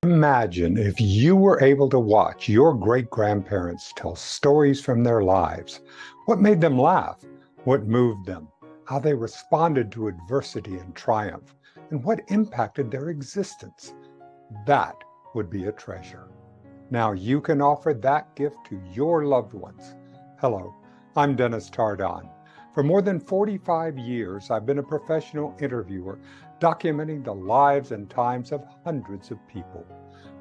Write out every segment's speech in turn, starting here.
Imagine if you were able to watch your great-grandparents tell stories from their lives. What made them laugh? What moved them? How they responded to adversity and triumph? And what impacted their existence? That would be a treasure. Now you can offer that gift to your loved ones. Hello, I'm Dennis Tardon. For more than 45 years, I've been a professional interviewer documenting the lives and times of hundreds of people.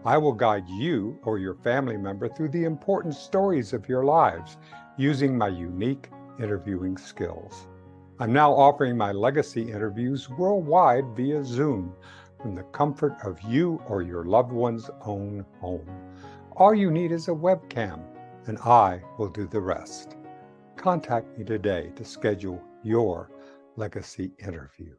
I will guide you or your family member through the important stories of your lives using my unique interviewing skills. I'm now offering my legacy interviews worldwide via Zoom from the comfort of you or your loved one's own home. All you need is a webcam, and I will do the rest. Contact me today to schedule your legacy interview.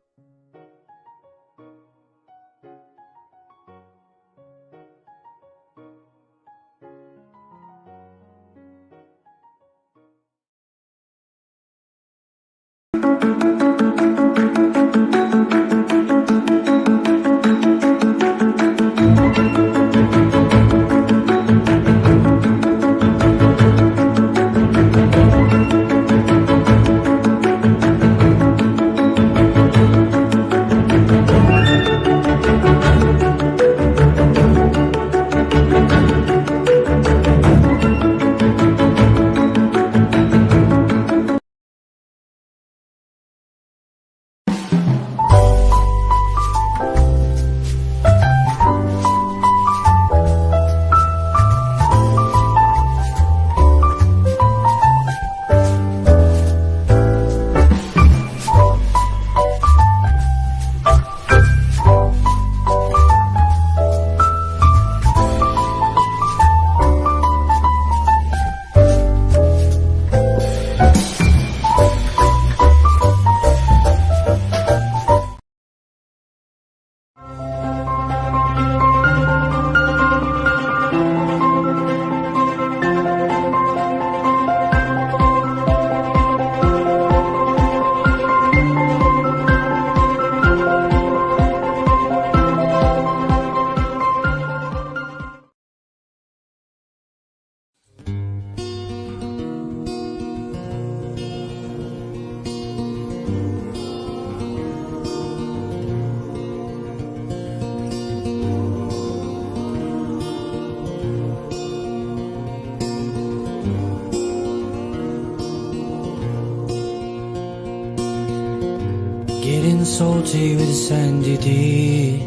Getting salty with Sandie Dee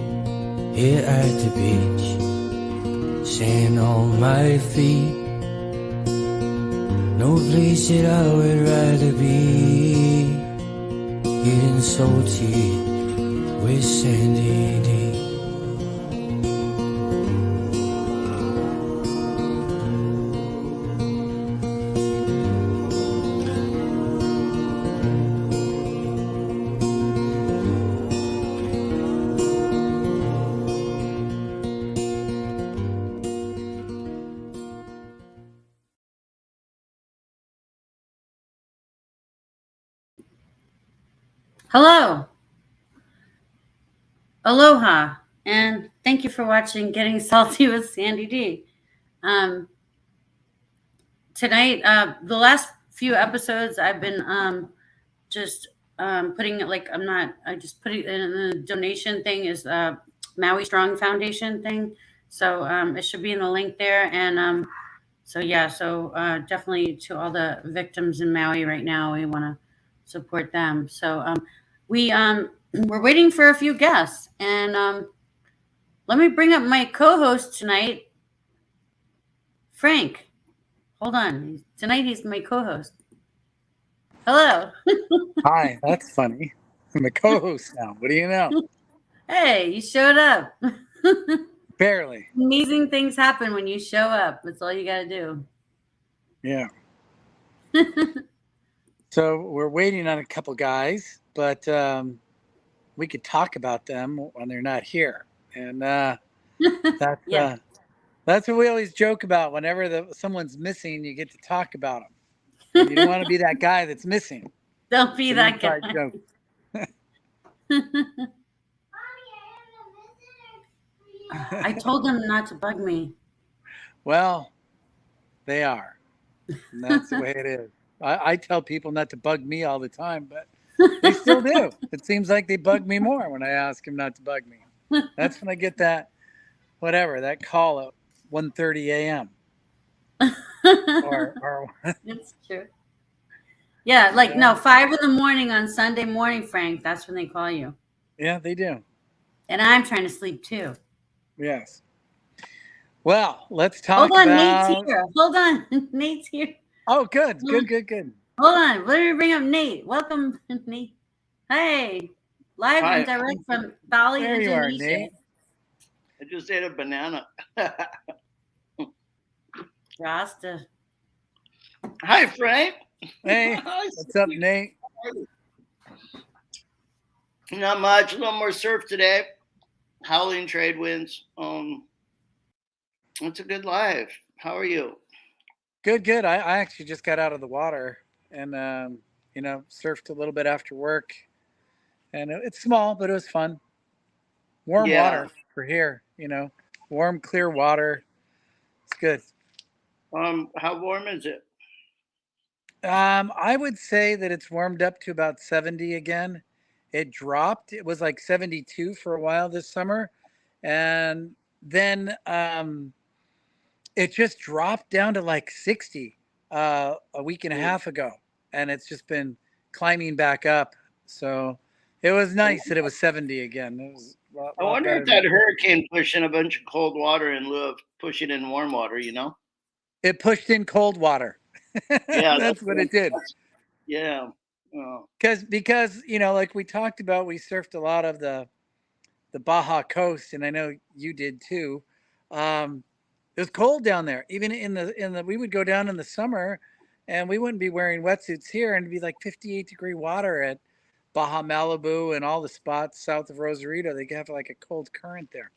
here at the beach, sand on my feet. No place that I would rather be. Getting salty with Sandie Dee. Hello, aloha, and thank you for watching Getting Salty with Sandie Dee. Tonight, the last few episodes, I've been just putting it like I just put it in a donation thing is Maui Strong Foundation thing. So it should be in the link there. And so definitely to all the victims in Maui right now, we want to support them. So we're waiting for a few guests, and let me bring up my co-host tonight, Frank. Hold on. Tonight he's my co-host. Hello. Hi, that's funny. I'm a co-host now. What do you know? Hey, you showed up. Barely. Amazing things happen when you show up. That's all you got to do. Yeah. So we're waiting on a couple guys, but we could talk about them when they're not here. And Yeah. that's what we always joke about. Whenever someone's missing, you get to talk about them. And you don't want to be that guy that's missing. Don't be that guy. Joke. I told them not to bug me. Well, they are. And that's the way it is. I tell people not to bug me all the time, but they still do. It seems like they bug me more when I ask them not to bug me. That's when I get that that call at 1:30 a.m. or It's true. Yeah, you like no, know, 5 in the morning on Sunday morning, Frank. That's when they call you. yeah, they do. And I'm trying to sleep too. Yes. Well, let's Hold talk on, Nate's about. here. Hold on. Nate's here. Oh, good. Hold on. Let me bring up Nate. Welcome, Nate. Hey. Live and Hi, direct from Bali, There you are, Indonesia. Nate. I just ate a banana. Rasta. Hi, Frank. Hey, Hi, what's up, Nate? Not much. A little more surf today. Howling trade winds. It's a good life. How are you? Good. I actually just got out of the water and surfed a little bit after work, and it's small, but it was fun. Warm Yeah. water for here, warm, clear water. It's good. How warm is it? I would say that it's warmed up to about 70 again. It dropped. It was like 72 for a while this summer, and then it just dropped down to like 60 a week and a half ago, and it's just been climbing back up. So it was nice that it was 70 again. It was I lot wonder better if than that hurricane pushed in a bunch of cold water in lieu of pushing in warm water, it pushed in cold water. Yeah, That's what it did. Yeah. Oh, Because like we talked about, we surfed a lot of the Baja coast, and I know you did too. Um, it was cold down there. Even in the we would go down in the summer, and we wouldn't be wearing wetsuits here, and it'd be like 58-degree water at Baja Malibu and all the spots south of Rosarito. They have like a cold current there,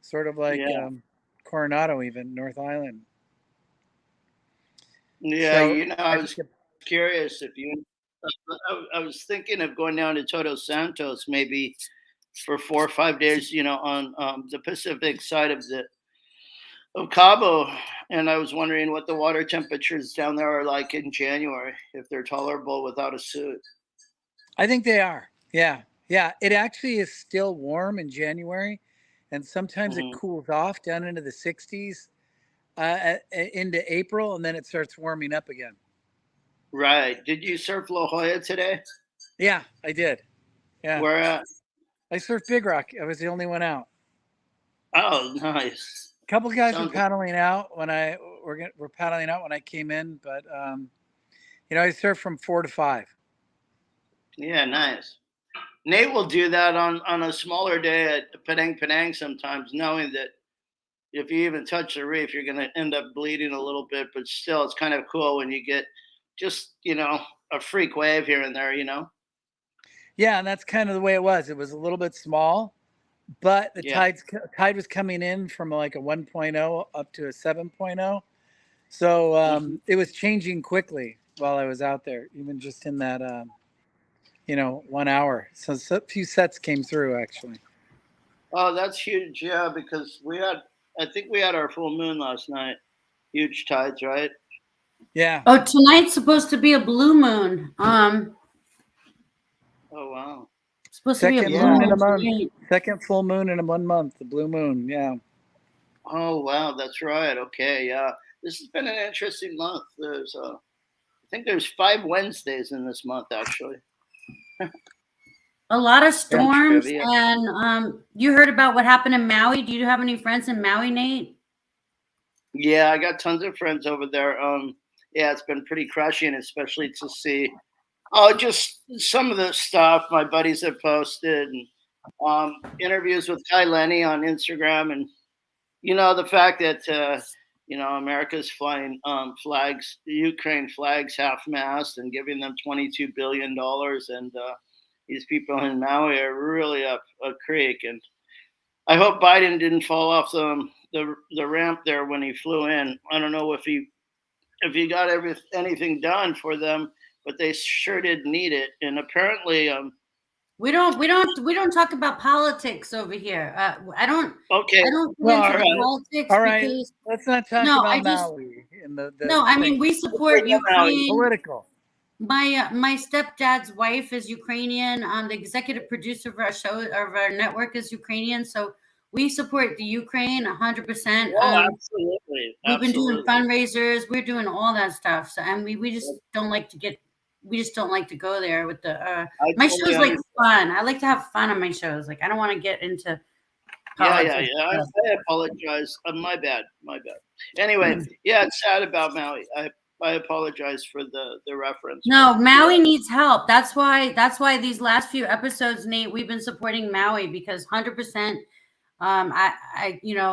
sort of like yeah. Coronado, even North Island. Yeah, So I I was think curious if you. I was thinking of going down to Todos Santos maybe for 4 or 5 days, on the Pacific side of Cabo, and I was wondering what the water temperatures down there are like in January, if they're tolerable without a suit. I think they are. Yeah. It actually is still warm in January, and sometimes it Hmm. cools off down into the 60s into April, and then it starts warming up again. Right. Did you surf La Jolla today? Yeah, I did. Yeah, Where at? I surfed Big Rock. I was the only one out. Oh, nice. A couple guys were Sounds. paddling out were paddling out when I came in, but I surfed from 4 to 5. Yeah, nice. Nate will do that on a smaller day at Penang Penang sometimes, knowing that if you even touch the reef, you're going to end up bleeding a little bit. But still, it's kind of cool when you get just a freak wave here and there. Yeah, and that's kind of the way it was. It was a little bit small, but the Yeah. tide was coming in from like a 1.0 up to a 7.0. So Mhm. it was changing quickly while I was out there, even just in that 1 hour. So a few sets came through actually. Oh, that's huge. Yeah, because I think we had our full moon last night. Huge tides, right? Yeah, Oh, tonight's supposed to be a blue moon. Oh, wow. Supposed to be a second blue Yeah. moon in moon a month, tonight. second full moon in a 1 month, the blue moon. Yeah, Oh, wow. That's right. Okay. Yeah. This has been an interesting month. I think there's 5 Wednesdays in this month, actually. A lot of yeah. storms, Trivia. and you heard about what happened in Maui. Do you have any friends in Maui, Nate? Yeah, I got tons of friends over there. Yeah, it's been pretty crushing, especially to see. Oh, just some of the stuff my buddies have posted, and interviews with Kai Lenny on Instagram, and the fact that America's flying flags, the Ukraine flags half mast, and giving them $22 billion, and these people in Maui are really up a creek, and I hope Biden didn't fall off the ramp there when he flew in. I don't know if he got anything done for them, but they sure did need it. And apparently, We don't talk about politics over here. I don't Okay. get Well, into all the right. politics all right. because Let's not talk no, about I just Maui and the no. I mean, thing. we support Ukraine. Political. My stepdad's wife is Ukrainian. The executive producer of our show of our network is Ukrainian, so we support the Ukraine 100%. Oh, absolutely. We've been doing Absolutely. fundraisers. We're doing all that stuff. So and we just don't like to get. We just don't like to go there with the. I My totally show's like understand. fun. I like to have fun on my shows. Like I don't want to get into Yeah, politics. I apologize. My bad. My bad. Anyway, yeah, it's sad about Maui. I apologize for the reference. No, but, Maui yeah. needs help. That's why these last few episodes, Nate, we've been supporting Maui because 100%.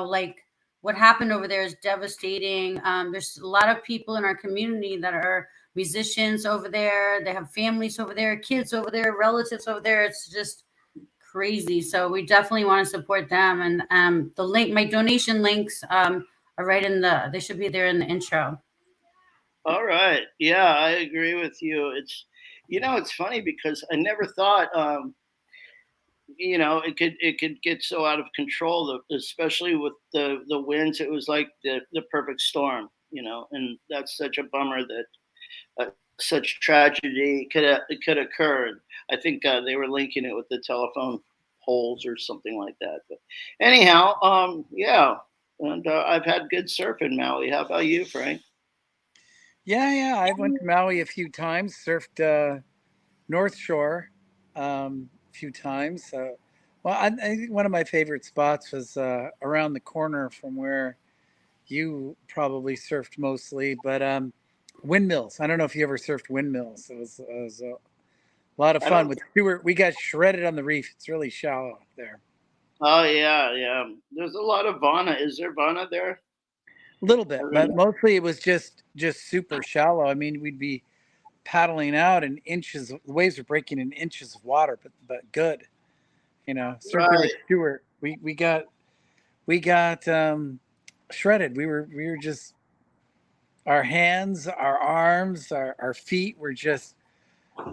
Like what happened over there is devastating. There's a lot of people in our community that are musicians over there. They have families over there, kids over there, relatives over there. It's just crazy. So we definitely want to support them. And the link, my donation links, are right in the. They should be there in the intro. All right. Yeah, I agree with you. It's funny because I never thought, it could get so out of control, especially with the winds. It was like the perfect storm, and that's such a bummer that such tragedy could occur. And I think they were linking it with the telephone poles or something like that. But anyhow, yeah, and I've had good surf in Maui. How about you, Frank? Yeah. I went to Maui a few times. Surfed North Shore a few times. Well, I think one of my favorite spots was around the corner from where you probably surfed mostly, but windmills. I don't know if you ever surfed windmills. It was a lot of I fun don't. with Stuart. We got shredded on the reef. It's really shallow there. Oh yeah. There's a lot of Vana. Is there Vana there? A little I bit, don't but know. mostly it was just super shallow. I mean, we'd be paddling out in inches. The waves were breaking in inches of water, but good. Surfing with Right. Stuart, we got shredded. We were just our hands, our arms, our feet were just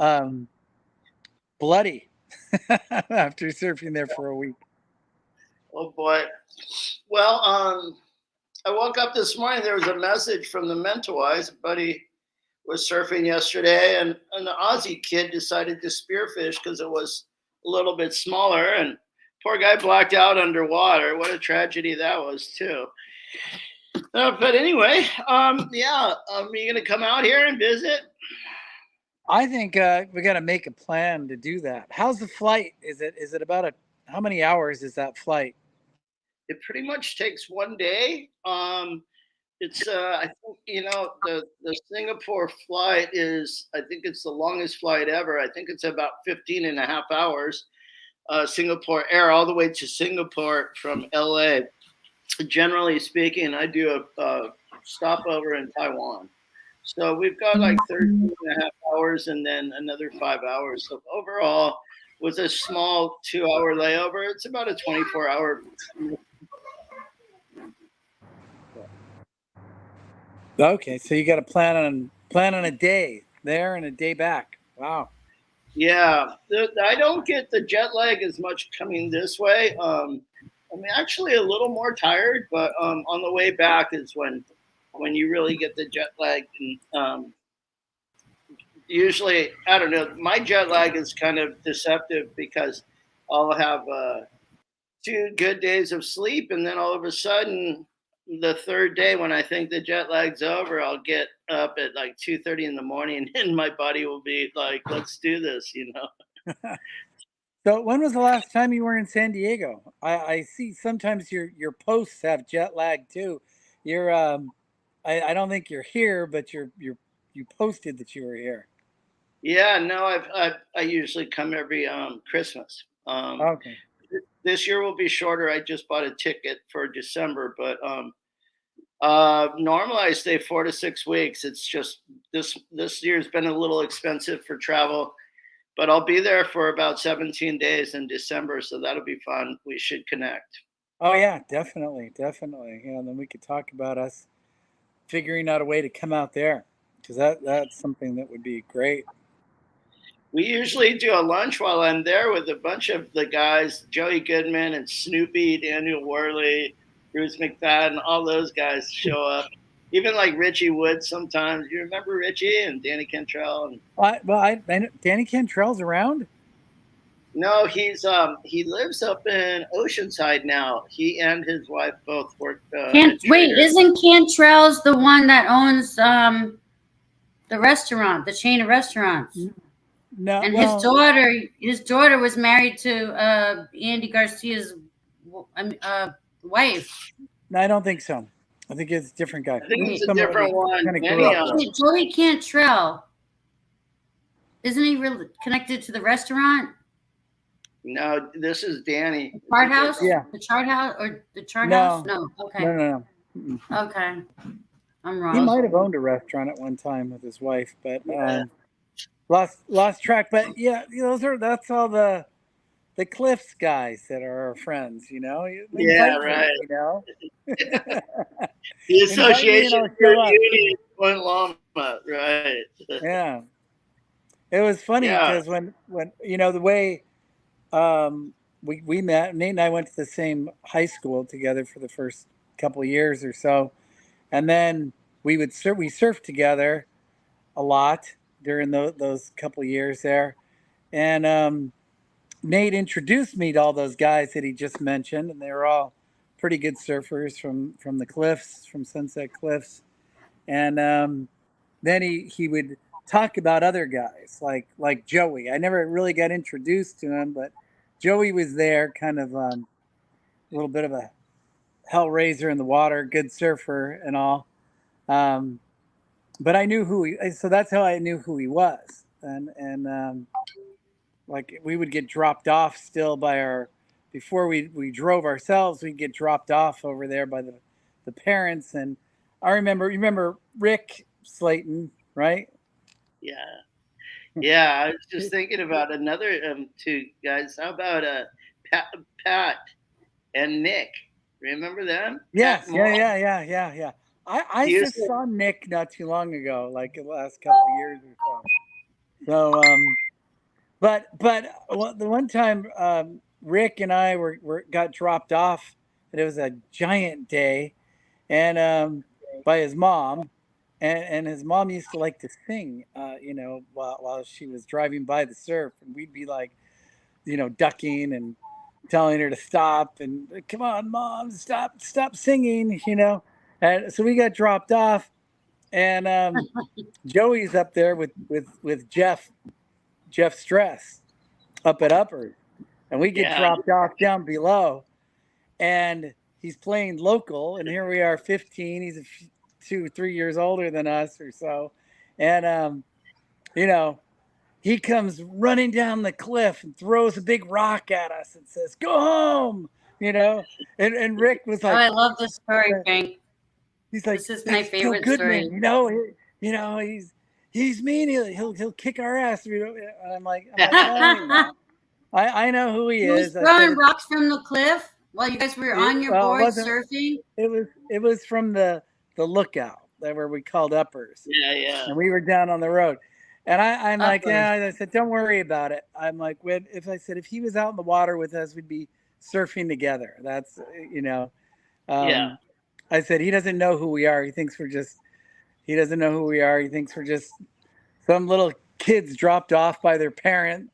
um, bloody after surfing there for a week. Oh boy. Well, I woke up this morning. There was a message from the Mentawais. A buddy was surfing yesterday, and an Aussie kid decided to spearfish because it was a little bit smaller, and poor guy blacked out underwater. What a tragedy that was, too. But anyway, yeah, are you gonna come out here and visit? I think we got to make a plan to do that. How's the flight? Is it about how many hours is that flight? It pretty much takes one day. It's I think the Singapore flight is, I think it's the longest flight ever. I think it's about 15 and a half hours. Singapore Air all the way to Singapore from LA. Generally speaking, I do a stopover in Taiwan. So we've got like 13 and a half hours and then another 5 hours. So overall, with a small 2 hour layover, it's about a 24 hour. Okay, so you got to plan on a day there and a day back. Wow. Yeah, I don't get the jet lag as much coming this way. I'm actually a little more tired, but on the way back is when you really get the jet lag. And usually, I don't know, my jet lag is kind of deceptive because I'll have 2 good days of sleep, and then all of a sudden, the third day when I think the jet lag's over, I'll get up at like 2:30 in the morning, and my body will be like, "Let's do this." So when was the last time you were in San Diego? I see sometimes your posts have jet lag too. You're I don't think you're here, but you posted that you were here. Yeah, no, I usually come every Christmas. Okay. This year will be shorter. I just bought a ticket for December, but normally I stay 4 to 6 weeks. It's just this year's been a little expensive for travel, but I'll be there for about 17 days in December, so that'll be fun. We should connect. Oh yeah, definitely. Then we could talk about us figuring out a way to come out there because that's something that would be great. We usually do a lunch while I'm there with a bunch of the guys, Joey Goodman and Snoopy, Daniel Worley, Bruce McFadden, all those guys show up. Even like Richie Wood sometimes. You remember Richie and Danny Cantrell? And I know Danny Cantrell's around. no, he lives up in Oceanside now. He and his wife both work. Wait, isn't Cantrell's the one that owns the restaurant, the chain of restaurants? No, and well, his daughter was married to Andy Garcia's wife. No, I don't think so. I think it's a different guy. I think it's a different one. Joey Cantrell. Isn't he really connected to the restaurant? No, this is Danny. The Chart House? Yeah. The Chart House or the Chart House? No. Okay. No. Okay. I'm wrong. He might have owned a restaurant at one time with his wife, but lost track. But yeah, that's all the Cliffs guys that are our friends, you know. Yeah, right. You know. The Association for Union Point Loma, right? Yeah. It was funny because when you know the way we met, Nate and I went to the same high school together for the first couple of years or so, and then we surfed together a lot during those couple of years there, and Nate introduced me to all those guys that he just mentioned, and they were all pretty good surfers from the Cliffs, from Sunset Cliffs, and then he would talk about other guys like Joey. I never really got introduced to him, but Joey was there, kind of a little bit of a hellraiser in the water, good surfer and all. But I knew so that's how I knew who he was. And like we would get dropped off still before we drove ourselves, we'd get dropped off over there by the parents. And I remember Rick Slayton, right? Yeah. I was just thinking about another two guys. How about Pat and Nick? Remember them? Yes. Yeah. I just saw Nick not too long ago, like the last couple of years or so. So, but the one time Rick and I got dropped off, and it was a giant day, and by his mom. And his mom used to like to sing, you know, while she was driving by the surf, and we'd be like, you know, ducking and telling her to stop and come on, Mom, stop singing, you know. And so we got dropped off, and Joey's up there with Jeff Stress up at Uppers, and we get dropped off down below, and he's playing local, and here we are, 15. He's 2-3 years older than us or so, and you know, he comes running down the cliff and throws a big rock at us and says, "Go home," you know. And Rick was like, "Oh, I love this story, Frank." He's like, "This is my favorite story." You know, he's mean. He'll kick our ass. And I'm like, I know who he is. Throwing rocks from the cliff while you guys were on your board surfing. It was from the lookout where we called Uppers. Yeah. And we were down on the road. And I'm like, I said, don't worry about it. I'm like, if he was out in the water with us, we'd be surfing together. That's, you know. I said, he doesn't know who we are. He doesn't know who we are. He thinks we're just some little kids dropped off by their parent,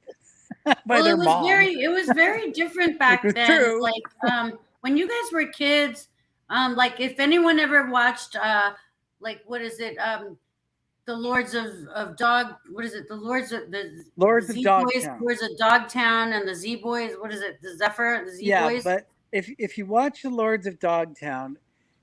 their mom. It was very different back then. True. Like when you guys were kids, like if anyone ever watched like what is it? The Lords of Dog, what is it? The Lords of Dogtown. Lords of Dogtown and the Z Boys. What is it? The Zephyr, the Z Boys. Yeah, but if you watch the Lords of Dogtown,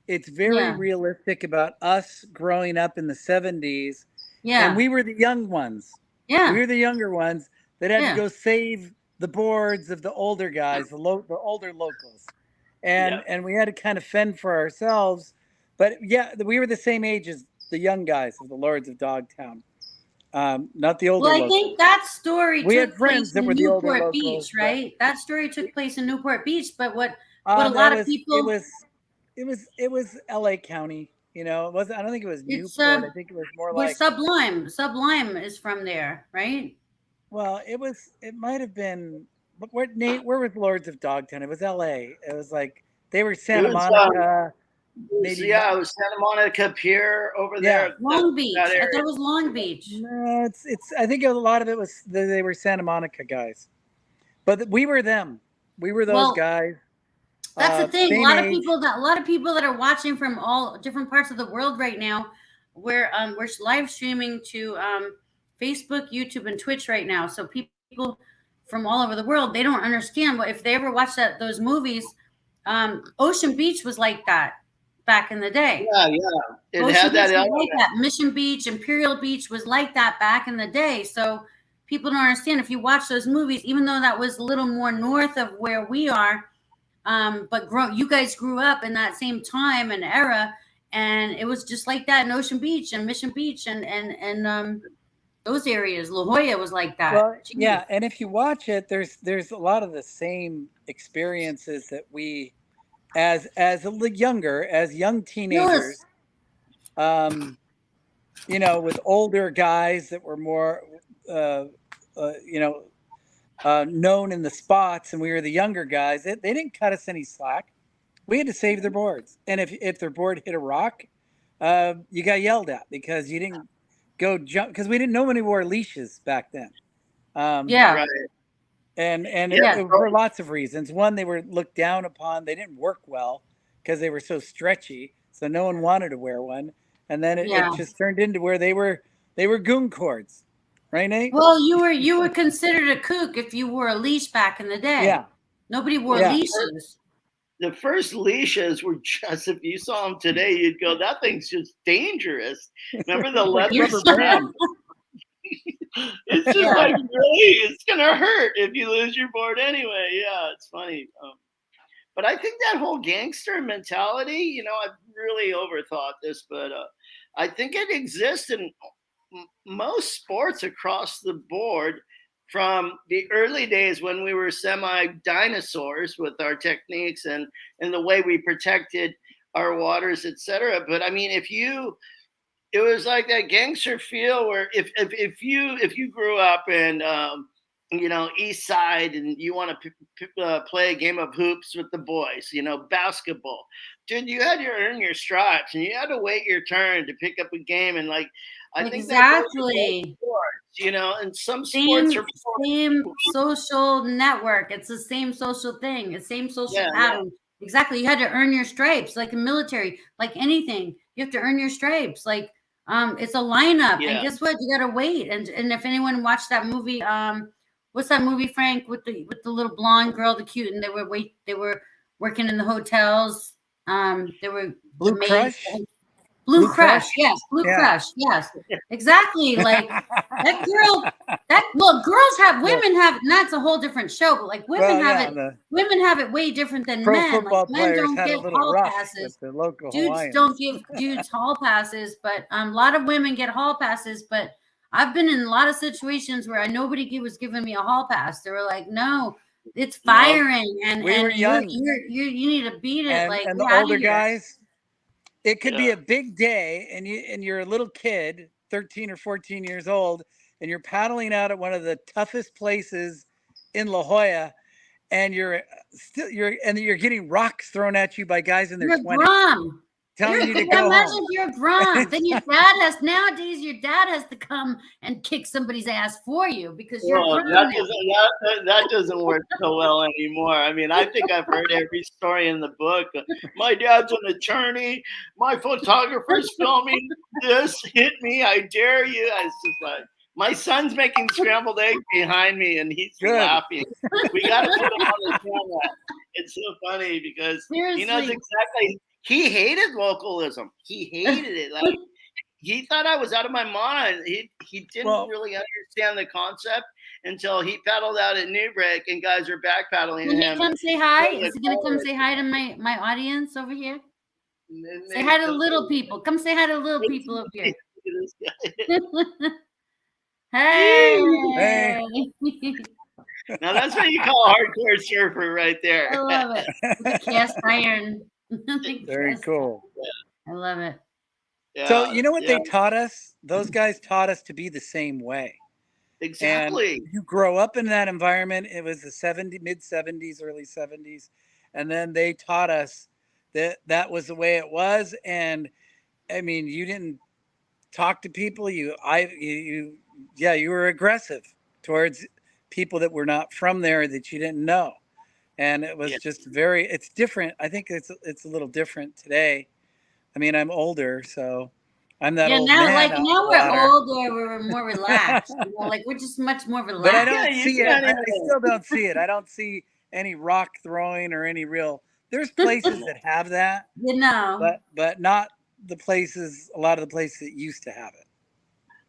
it's very realistic about us growing up in the 70s. Yeah. And we were the young ones. Yeah. We were the younger ones that had to go save the boards of the older guys, the older locals. And we had to kind of fend for ourselves. But we were the same age as the young guys of the Lords of Dogtown. Not the older locals. I think that story took place in Newport Beach, right? That story took place in Newport Beach, but what a lot of people... It was LA County, you know. I don't think it was Newport. I think it was more like Sublime. Sublime is from there, right? Well, it might have been, but where Nate, where was Lords of Dogtown? It was L.A. It was like they were It Santa was, Monica, maybe. yeah, it was Santa Monica Pier over Yeah. there. Long Beach. That I area. thought it was Long Beach. No, it's. I think a lot of it was they were Santa Monica guys, but we were them. We were those Well, guys. That's the thing. A Same lot of age. people that are watching from all different parts of the world right now. We're live streaming to Facebook, YouTube, and Twitch right now. So people from all over the world, they don't understand what if they ever watch those movies. Ocean Beach was like that back in the day. Yeah, yeah. It Ocean had that Beach was element. like that. Mission Beach, Imperial Beach was like that back in the day. So people don't understand if you watch those movies, even though that was a little more north of where we are. But you guys grew up in that same time and era, and it was just like that in Ocean Beach and Mission Beach and those areas. La Jolla was like that. Well, Jeez. yeah, and if you watch it, there's a lot of the same experiences that we, as young teenagers, with older guys that were more, known in the spots, and we were the younger guys. They didn't cut us any slack. We had to save their boards, and if their board hit a rock, you got yelled at because you didn't go jump, because we didn't know when we wore leashes back then. Yeah. Right. And Yeah. it for lots of reasons. One, they were looked down upon. They didn't work well because they were so stretchy, so no one wanted to wear one. And then it just turned into where they were goon cords, right, Nate? Well, you were considered a kook if you wore a leash back in the day. Yeah. Nobody wore Yeah. leashes. The first leashes were just, if you saw them today, you'd go, that thing's just dangerous. Remember the leather Rubber band. It's just like, really, it's gonna hurt if you lose your board anyway. Yeah, it's funny. But I think that whole gangster mentality, I've really overthought this, but I think it exists in most sports across the board, from the early days when we were semi-dinosaurs with our techniques and the way we protected our waters, etc. But I mean, it was like that gangster feel where if you grew up in East Side and you want to play a game of hoops with the boys, basketball, dude, you had to earn your stripes and you had to wait your turn to pick up a game. And like, I think Exactly. sports, and some sports are same social network. It's the same social thing. It's same social pattern. Yeah. Exactly. You had to earn your stripes, like in military, like anything. You have to earn your stripes. Like it's a lineup. Yeah. And guess what? You gotta wait. And if anyone watched that movie, what's that movie, Frank, with the little blonde girl, the cute, and they were working in the hotels. They were Blue Crush. Blue Crush, yes. Blue Crush, yes. Exactly. Like that girl. Women have. And that's a whole different show. But like women women have it way different than men. Football like men don't had get a little hall rough passes. With the local Dudes Hawaiians. don't give dudes hall passes, but a lot of women get hall passes. But I've been in a lot of situations where nobody was giving me a hall pass. They were like, "No, it's firing," and we were young. You need to beat it. And the older guys. It could be a big day, and you're a little kid, 13 or 14 years old, and you're paddling out at one of the toughest places in La Jolla, and you're getting rocks thrown at you by guys in their 20s. Telling you to go imagine home. If you're grown, then your dad nowadays your dad has to come and kick somebody's ass for you because you're grown. That doesn't work so well anymore. I mean, I think I've heard every story in the book. My dad's an attorney. My photographer's filming this. Hit me. I dare you. I was just like, my son's making scrambled eggs behind me, and he's laughing. We got to put him on the camera. It's so funny because he knows exactly. He hated localism. He hated it. Like he thought I was out of my mind. He didn't really understand the concept until he paddled out at Newbreak and guys are back paddling to him. Come say hi. Is he gonna come say hi to my audience over here? Say hi to little people. Come say hi to little people up here. Hey. Now that's what you call a hardcore surfer right there. I love it. The cast iron. Very cool. I love it. So you know what they taught us? Those guys taught us to be the same way. Exactly. And you grow up in that environment. It was the mid 70s, early 70s. And then they taught us that that was the way it was. And I mean, you didn't talk to people. You were aggressive towards people that were not from there that you didn't know. And it was Yeah. just it's different. I think it's a little different today. I mean, I'm older, so I'm that Yeah, old now man like out in the now we're water. older, we're more relaxed. You know, like we're just much more But I relaxed. Yeah, don't you see it. can't I even. still don't see it. I don't see any rock throwing or any real. There's places that have that, You know. but not a lot of the places that used to have it.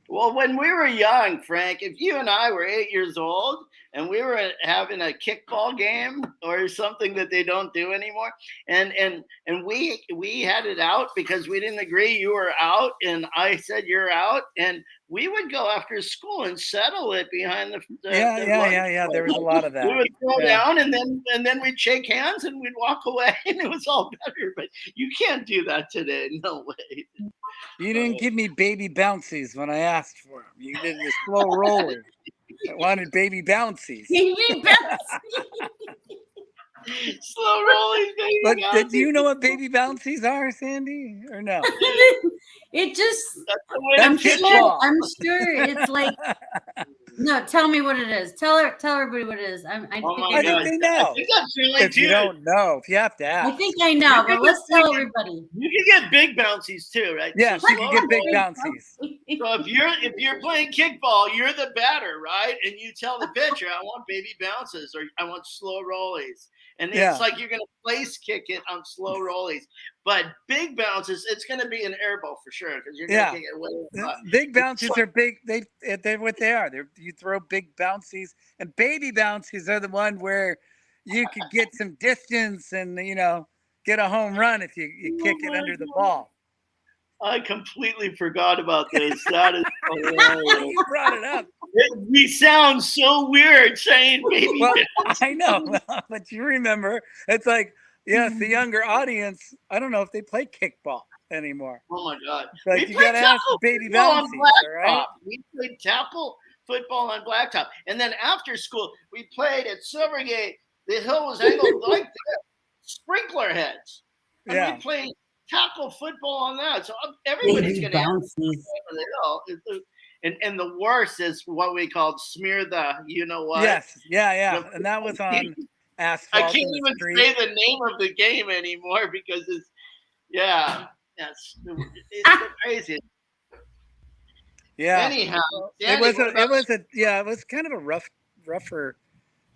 Well, when we were young, Frank, if you and I were 8 years old and we were having a kickball game or something that they don't do anymore, and we had it out because we didn't agree, you were out and I said you're out, and we would go after school and settle it behind Yeah. There was a lot of we that. would throw Yeah. down and then we'd shake hands and we'd walk away and it was all better. But you can't do that today. No way. You didn't give me baby bouncies when I asked for them. You did the slow roller. I wanted baby bouncies. Slow rolling baby But bounces. do you know what baby bouncies are, Sandy, or no? It just That's the way I'm That's to sure kickball. I'm sure it's like no, tell me what it is. Tell everybody what it is. Oh I my I think think God. they I know. think that's really If you don't know, if you have to I ask. think I know, but let's tell everybody. You can get big bouncies too, right? Yes, So you can get big bouncies. So if you're playing kickball, you're the batter, right? And you tell the pitcher, I want baby bounces or I want slow rollies. And Yeah. it's like you're gonna place kick it on slow rollies. But big bounces, it's gonna be an air ball for sure because you're gonna kick it way up. Big bouncies are big. They're what they are. You throw big bouncies, and baby bouncies are the one where you could get some distance and get a home run if you kick it under the ball. I completely forgot about this. That is hilarious. You brought it up. We sound so weird saying baby Well, bounce. I know, but you remember. It's like, yes, the younger audience, I don't know if they play kickball anymore. Oh my God. But We you played got to ask tackle baby football on bouncies, all right? blacktop. We played tackle football on blacktop. And then after school, we played at Silvergate. The hill was angled like this, sprinkler heads. And Yeah. we played tackle football on that. So everybody's going to have the hill. And the worst is what we called smear the what. Yes. Yeah. And that was on asphalt. I can't even say the name of the game anymore because it's crazy. Yeah. Anyhow, it was kind of a rougher.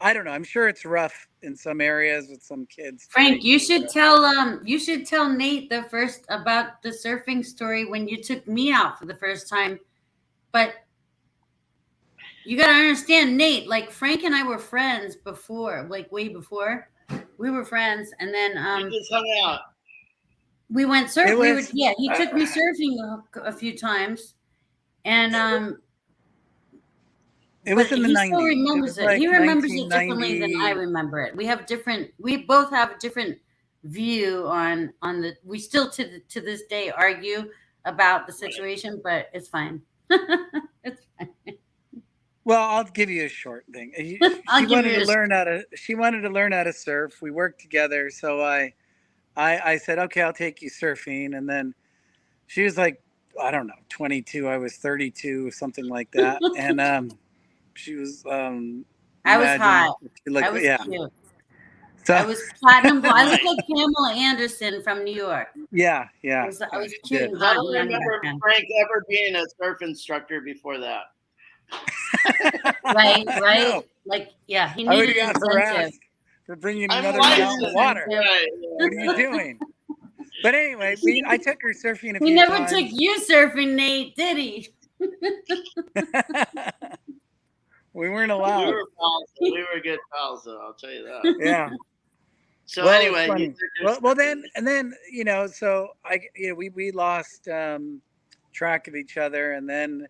I don't know. I'm sure it's rough in some areas with some kids. Frank, you should tell Nate about the surfing story when you took me out for the first time. But you got to understand, Nate, like Frank and I were friends before, like way before. We were friends, and then we just hung out. We went surfing. He took me surfing a few times, and it was in the 90s. He still remembers it. He remembers it differently than I remember it. We both have a different view on the. We still to this day argue about the situation, but it's fine. It's fine. Well, I'll give you a short thing. She wanted to learn how to surf. We worked together, so I said, okay, I'll take you surfing. And then she was like, I don't know, 22. I was 32, something like that. And she was. I was hot. I was cute. So, I was platinum. I looked like Pamela Anderson from New York. Yeah. I was cute. I don't remember Frank ever being a surf instructor before that. Right. No. Like, yeah, he I would needed have got harassed for bringing another man out in the water. Right. What are you doing? But anyway, I took her surfing a few times. He never took you surfing, Nate, did he? We weren't allowed. We were pals. We were good pals, though. I'll tell you that. Yeah. So anyway, then so we lost track of each other, and then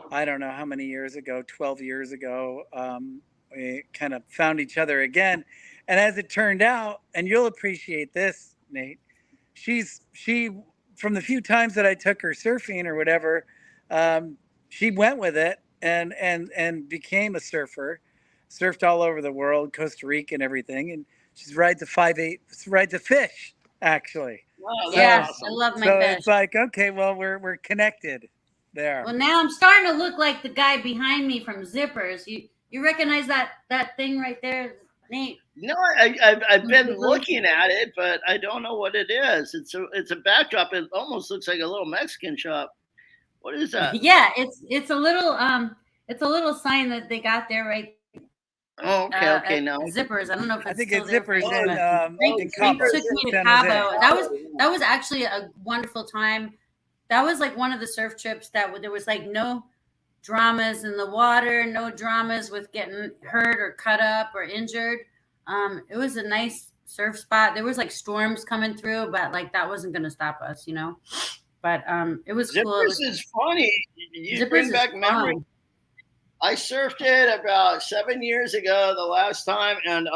I don't know how many years ago, 12 years ago, we kind of found each other again. And as it turned out, and you'll appreciate this, Nate, she from the few times that I took her surfing or whatever, she went with it. and became a surfer, surfed all over the world, Costa Rica and everything, and she's rides a 5'8", rides a fish actually. Wow, that's Yeah, So I awesome. love my so fish. it's like, okay, well we're connected there. Well, now I'm starting to look like the guy behind me from Zippers. You recognize that thing right there, Nate? No, I've From been Zippers? looking at it, but I don't know what it is. It's a backdrop. It almost looks like a little Mexican shop. What is that? Yeah, it's a little sign that they got there right Oh, okay, okay. at Now, Zippers. I don't know if I it's think still it's there for Zippers you, but in Frank Cabo, took me to San Jose. Cabo. That was actually a wonderful time. That was like one of the surf trips there was like no dramas in the water, no dramas with getting hurt or cut up or injured. It was a nice surf spot. There was like storms coming through, but like that wasn't going to stop us, you know. But it was cool. It Zippers was, is funny. You Zippers bring is back memory. fun. I surfed it about 7 years ago, the last time, and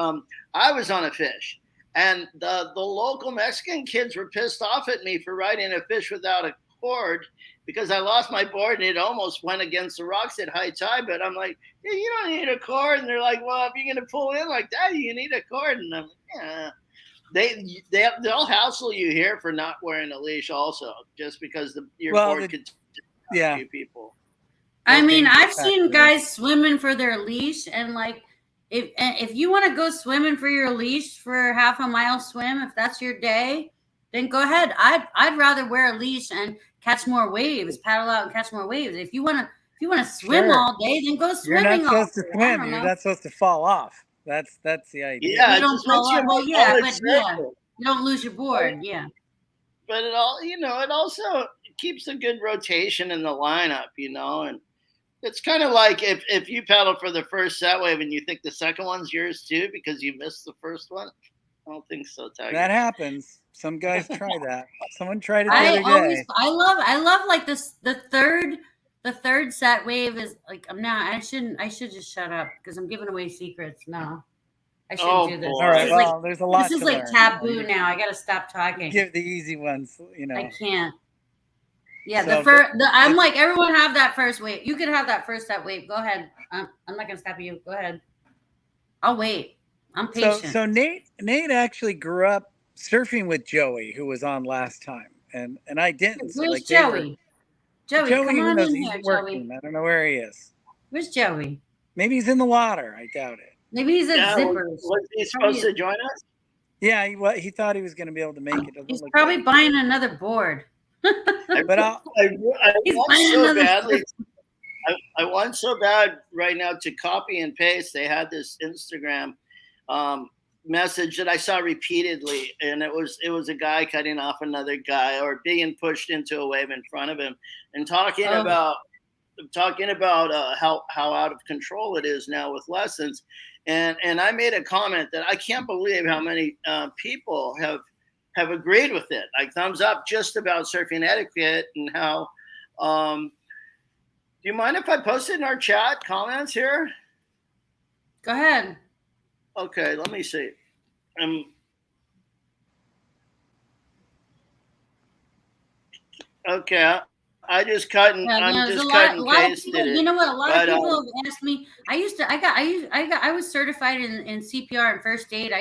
I was on a fish. And the local Mexican kids were pissed off at me for riding a fish without a cord because I lost my board and it almost went against the rocks at high tide. But I'm like, yeah, you don't need a cord. And they're like, well, if you're going to pull in like that, you need a cord. And I'm like, yeah. They'll hassle you here for not wearing a leash also, just because your board could yeah. few people. I Well, mean, dangerous I've seen factor. guys swimming for their leash, and like, if you want to go swimming for your leash for half a mile swim, if that's your day, then go ahead. I'd rather wear a leash and catch more waves, paddle out and catch more waves. If you want to swim Sure. all day, then go You're swimming. not all supposed to day. I swim. don't You're know. not supposed to fall off. That's the idea. Yeah, You it don't just makes fall you off. more Well, yeah, knowledge but yeah, surfer. you don't lose your board. Yeah. But it all, it also keeps a good rotation in the lineup, and it's kind of like if you paddle for the first set wave and you think the second one's yours too because you missed the first one. I don't think so, Tiger. That happens. Some guys try that. Someone tried it the other day. I love like this. The third set wave is like I should just shut up because I'm giving away secrets. No, I shouldn't do this. boy. All right. This is Well, there's a lot. this is to like learn. taboo now. I got to stop talking. Give the easy ones. I can't. Yeah, So, I'm like everyone have that first wave. You could have that first set wave. Go ahead. I'm not gonna stop you. Go ahead. I'll wait. I'm patient. So Nate actually grew up surfing with Joey, who was on last time, and I didn't. So Where's like Joey? Joey, Joey, come who on knows? in He's here, working. Joey. I don't know where he is. Where's Joey? Maybe he's in the water. I doubt it. Maybe he's at Zippers. Was he supposed to join us? Yeah, he thought he was going to be able to make it. He's probably buying another board. But I want so bad right now to copy and paste. They had this Instagram message that I saw repeatedly, and it was a guy cutting off another guy or being pushed into a wave in front of him, and talking about how out of control it is now with lessons, and I made a comment that I can't believe how many people have agreed with it, like thumbs up, just about surfing etiquette and how. Do you mind if I post it in our chat comments here? Go ahead. Okay, let me see. Okay, I just cut and pasted it. You know what? A lot of people have asked me. I was certified in CPR and first aid.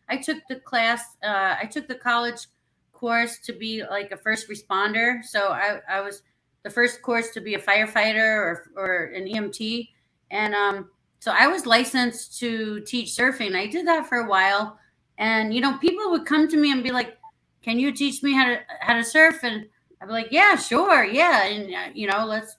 I took the class. I took the college course to be like a first responder. So I was the first course to be a firefighter or an EMT, and so I was licensed to teach surfing. I did that for a while, and people would come to me and be like, "Can you teach me how to surf?" And I'd be like, "Yeah, sure, yeah," and let's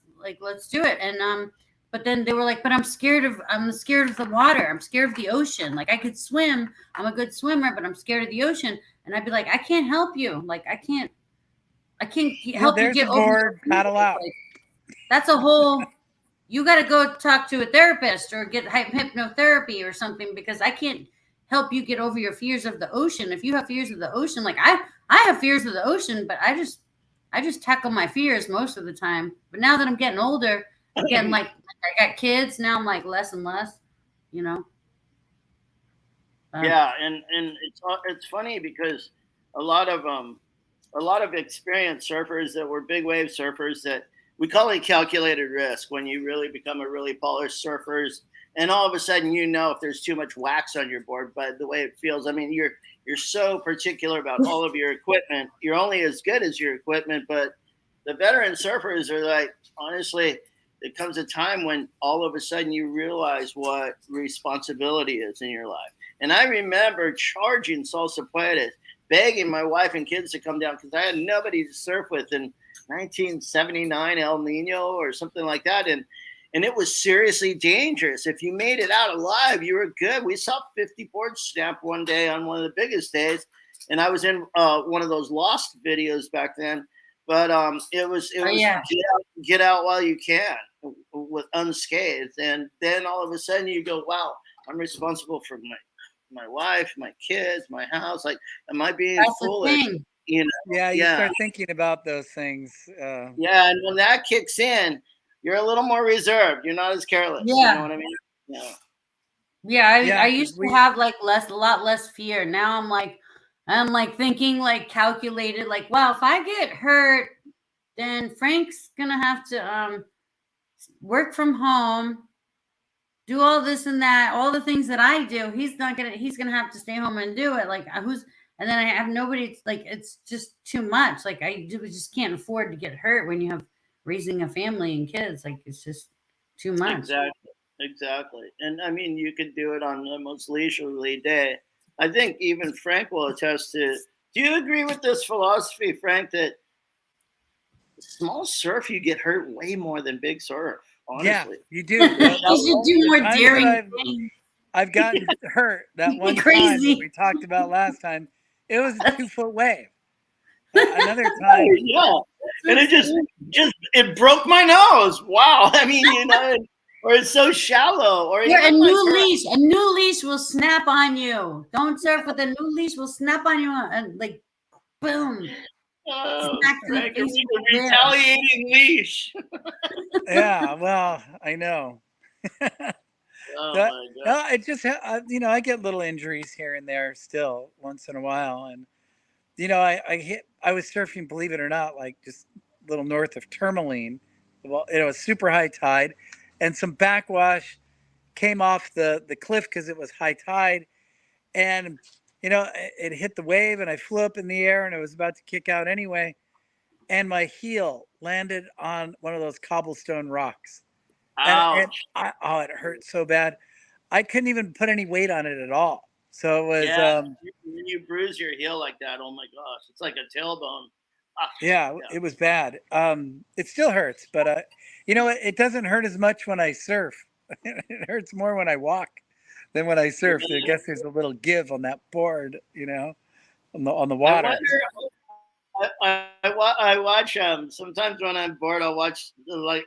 do it. And but then they were like, "But I'm scared of the water. I'm scared of the ocean. Like I could swim. I'm a good swimmer, but I'm scared of the ocean." And I'd be like, "I can't help you. Like I can't help you get over the paddle out." Like, that's a whole. You got to go talk to a therapist or get hypnotherapy or something, because I can't help you get over your fears of the ocean. If you have fears of the ocean, like I have fears of the ocean, but I just tackle my fears most of the time. But now that I'm getting older, again, like I got kids now, I'm like less and less, Yeah, and it's funny because a lot of experienced surfers that were big wave surfers that we call it calculated risk when you really become a really polished surfers, and all of a sudden if there's too much wax on your board by the way it feels. I mean, you're so particular about all of your equipment. You're only as good as your equipment, but the veteran surfers are like, honestly, there comes a time when all of a sudden you realize what responsibility is in your life. And I remember charging Salsa Puedes, begging my wife and kids to come down because I had nobody to surf with in 1979 El Nino or something like that. And it was seriously dangerous. If you made it out alive, you were good. We saw 50 boards snap one day on one of the biggest days. And I was in one of those Lost videos back then. But it was yeah. get out while you can with unscathed. And then all of a sudden you go, wow, I'm responsible for my wife, my kids, my house. Like, am I being foolish? You know? Yeah, you start thinking about those things. Yeah, and when that kicks in, you're a little more reserved. You're not as careless. Yeah. You know what I mean? Yeah, I used to have like a lot less fear. Now I'm like thinking like calculated, like, wow, if I get hurt, then Frank's gonna have to work from home, do all this and that, all the things that I do. He's gonna have to stay home and do it. Like, and then I have nobody. It's like, it's just too much. Like, I just can't afford to get hurt when you have raising a family and kids. Like, it's just too much. Exactly. And I mean, you could do it on the most leisurely day. I think even Frank will attest to. Do you agree with this philosophy, Frank, that small surf you get hurt way more than big surf? Honestly. Yeah, you do. You should do more daring things. I've gotten hurt that one time that we talked about last time. It was a 2-foot wave. Another time, yeah, and it broke my nose. Wow. I mean, or it's so shallow. Or a new leash will snap on you. Don't surf with a new leash. Will snap on you and like, boom. Oh, Frank, a retaliating leash. Yeah, well, I know. Oh my God. No, I just I get little injuries here and there still once in a while, and I was surfing, believe it or not, like just a little north of Tourmaline. Well, it was super high tide, and some backwash came off the cliff because it was high tide, and it hit the wave, and I flew up in the air, and I was about to kick out anyway, and my heel landed on one of those cobblestone rocks. And it hurt so bad. I couldn't even put any weight on it at all. So it was when you bruise your heel like that, oh my gosh, it's like a tailbone. It was bad. It still hurts, but it doesn't hurt as much when I surf. It hurts more when I walk than when I surf. I guess there's a little give on that board, on the water. I watch sometimes when I'm bored, I'll watch like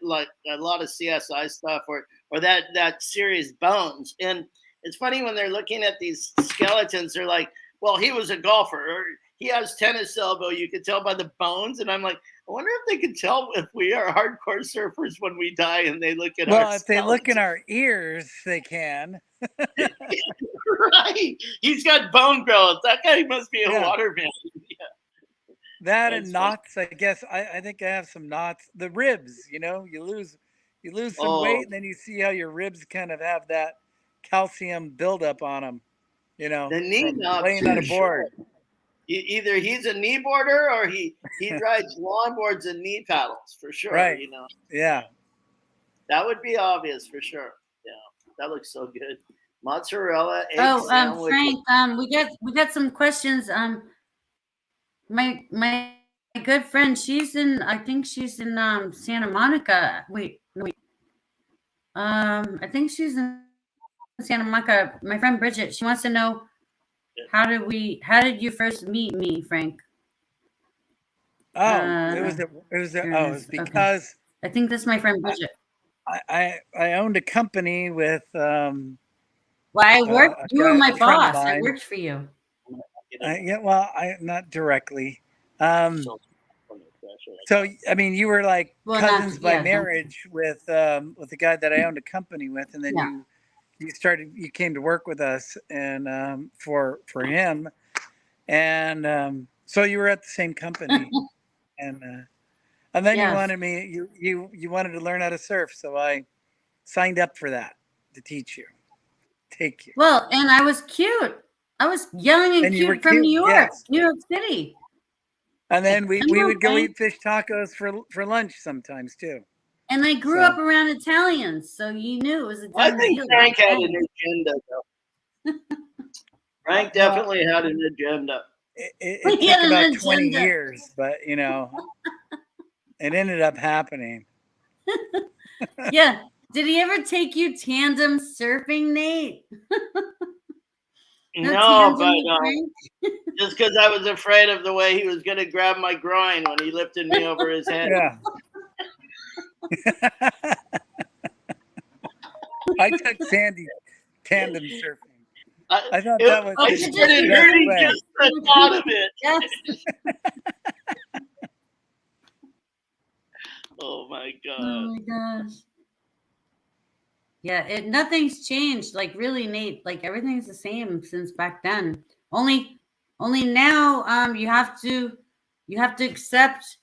a lot of CSI stuff or that series Bones. And it's funny when they're looking at these skeletons, they're like, well, he was a golfer, or he has tennis elbow. You could tell by the bones. And I'm like, I wonder if they can tell if we are hardcore surfers when we die and they look at our Well, if they look in our ears, they can. Right. He's got bone growth. That guy must be a waterman. Yeah. That and knots, I guess. I think I have some knots. The ribs, you lose some weight, and then you see how your ribs kind of have that calcium buildup on them. The knee knots, laying on a board. Sure. Either he's a knee boarder or he rides longboards and knee paddles for sure. Right. Yeah. That would be obvious for sure. Yeah. That looks so good. Mozzarella. Frank, we got some questions. My good friend, I think she's in Santa Monica. Wait. I think she's in Santa Monica. My friend Bridget, she wants to know, how did you first meet me, Frank? It was because I think that's my friend Bridget. I owned a company with you were my boss. I worked for you. Not directly. So I mean, you were like cousins by marriage with the guy that I owned a company with, and then you came to work with us and for him, and so you were at the same company, and And then you Yes. wanted me, you wanted to learn how to surf, so I signed up for that to teach you, take you. Well, and I was cute. I was young and And you were cute from cute, New York, yes. New York City. And then we I'm not would go playing. eat fish tacos for lunch sometimes too. And I grew So- up around Italians, so you knew it was a I done think deal. Frank had an agenda, though. Frank definitely had an agenda. It He had took an about 20 agenda. years, but you know, it ended up happening. Yeah. Did he ever take you tandem surfing, Nate? No, tandem but with Frank? just because I was afraid of the way he was going to grab my groin when he lifted me over his head. Yeah. I took Sandie tandem surfing. I thought that was I his started best hurting way. just the thought of it. Yes. Oh my Oh god. my gosh. Yeah, nothing's changed. Like really, Nate. Like everything's the same since back then. Only now, you have to accept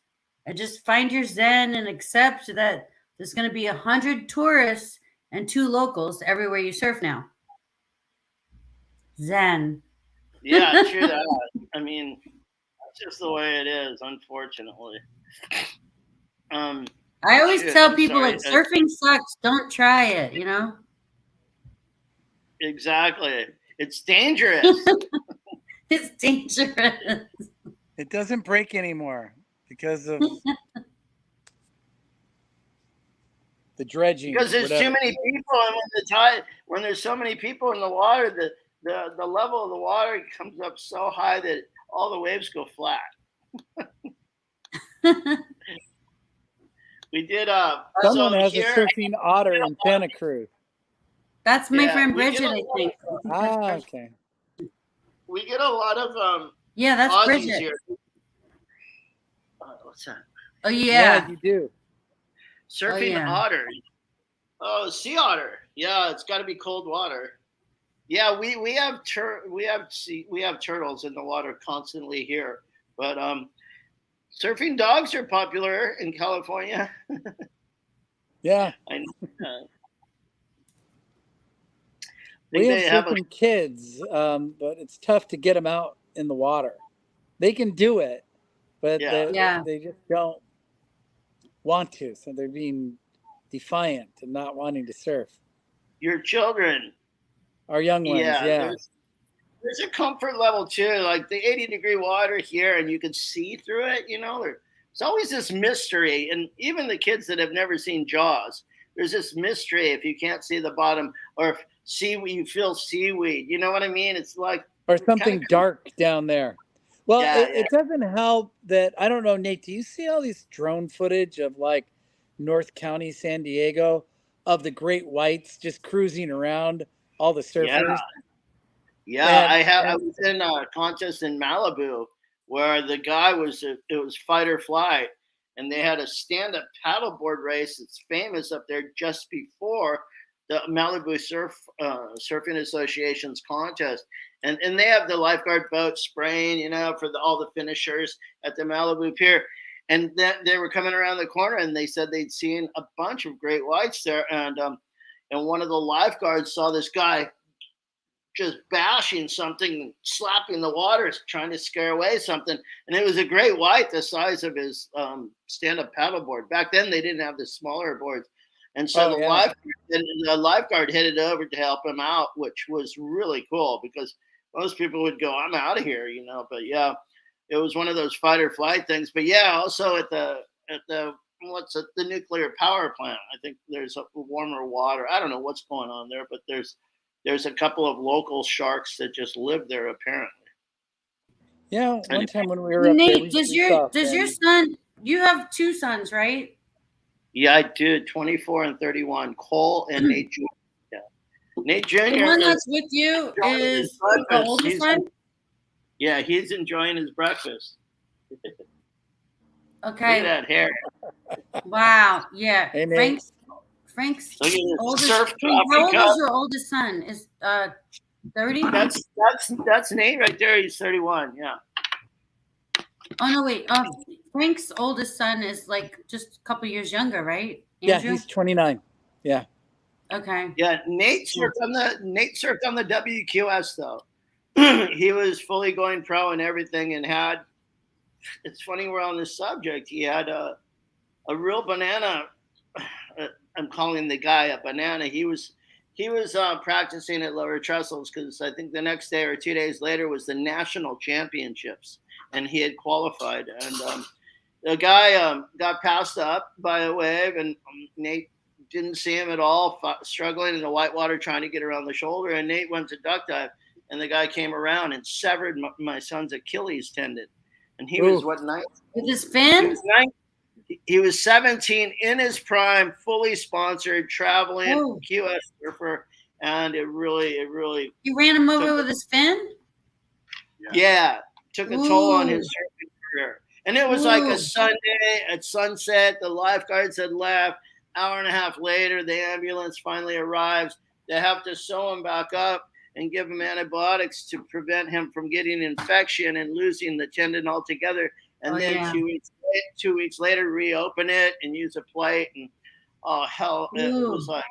and just find your zen and accept that there's going to be 100 tourists and 2 locals everywhere you surf now. Zen. Yeah, true that. I mean, that's just the way it is, unfortunately. I always Shit, tell I'm people sorry. like surfing sucks. Don't try it. You know. Exactly. It's dangerous. It's dangerous. It doesn't break anymore because of the dredging. Because there's whatever. too many people, and when there's so many people in the water, the level of the water comes up so high that all the waves go flat. We did Someone so has here, a surfing otter in Santa Cruz. That's my Yeah, friend we get Bridget, a I think. Ah, okay. we get a lot of Yeah, that's Aussies Bridget. here. What's that? Oh yeah. you do. Surfing yeah. otter. Oh, sea otter. Yeah, it's got to be cold water. Yeah, we have turtles in the water constantly here, but surfing dogs are popular in California. Yeah. I know. We have surfing kids, but it's tough to get them out in the water. They can do it, but they just don't want to. So they're being defiant and not wanting to surf. Your children. Our young ones, yeah. There's a comfort level too, like the 80-degree water here, and you can see through it. You know, there's always this mystery, and even the kids that have never seen Jaws, there's this mystery if you can't see the bottom, or if you feel seaweed. You know what I mean? It's like or something dark down there. Well, it doesn't help that I don't know, Nate. Do you see all these drone footage of like North County, San Diego, of the great whites just cruising around? All the surfers. Yeah, I was in a contest in Malibu where the guy it was fight or flight, and they had a stand-up paddleboard race that's famous up there just before the Malibu Surfing Association's contest, and they have the lifeguard boat spraying, you know, for all the finishers at the Malibu Pier, and they were coming around the corner, and they said they'd seen a bunch of great whites there, and one of the lifeguards saw this guy just bashing something, slapping the water, trying to scare away something. And it was a great white the size of his stand-up paddleboard. Back then, they didn't have the smaller boards. And so the lifeguard headed over to help him out, which was really cool because most people would go, I'm out of here, you know. But yeah, it was one of those fight or flight things. But yeah, also at the the nuclear power plant. I think there's a warmer water. I don't know what's going on there, but there's a couple of local sharks that just live there apparently. Yeah, one time when we were up Nate, there, does your son? You have 2 sons, right? Yeah, I do. 24 and 31. Cole and Nate Jr. Yeah. Nate Jr. The one that's with you is the oldest one. Yeah, he's enjoying his breakfast. Okay. Look at that hair. Wow. Yeah. Hey, Frank's Look at oldest. surf How old cup. is your oldest son? Is 30? That's Nate right there. He's 31. Yeah. Oh no, wait. Frank's oldest son is like just a couple years younger, right? Yeah, Andrew? he's 29. Yeah. Okay. Yeah, Nate surfed on the WQS though. He was fully going pro and everything, and had. It's funny we're on this subject. He had a real banana. I'm calling the guy a banana. He was practicing at Lower Trestles because I think the next day or 2 days later was the national championships, and he had qualified. And the guy got passed up by a wave, and Nate didn't see him at all, struggling in the whitewater trying to get around the shoulder. And Nate went to duck dive, and the guy came around and severed my son's Achilles tendon. And he was what, 9? With his fin? He was 9. He was 17, in his prime, fully sponsored, traveling QS surfer, and it really. You ran him over with his fin? Yeah, took a toll on his surfing career. And it was like a Sunday at sunset. The lifeguards had left. Hour and a half later, the ambulance finally arrives. They have to sew him back up and give him antibiotics to prevent him from getting infection and losing the tendon altogether. And then 2 weeks later, reopen it and use a plate. And it was like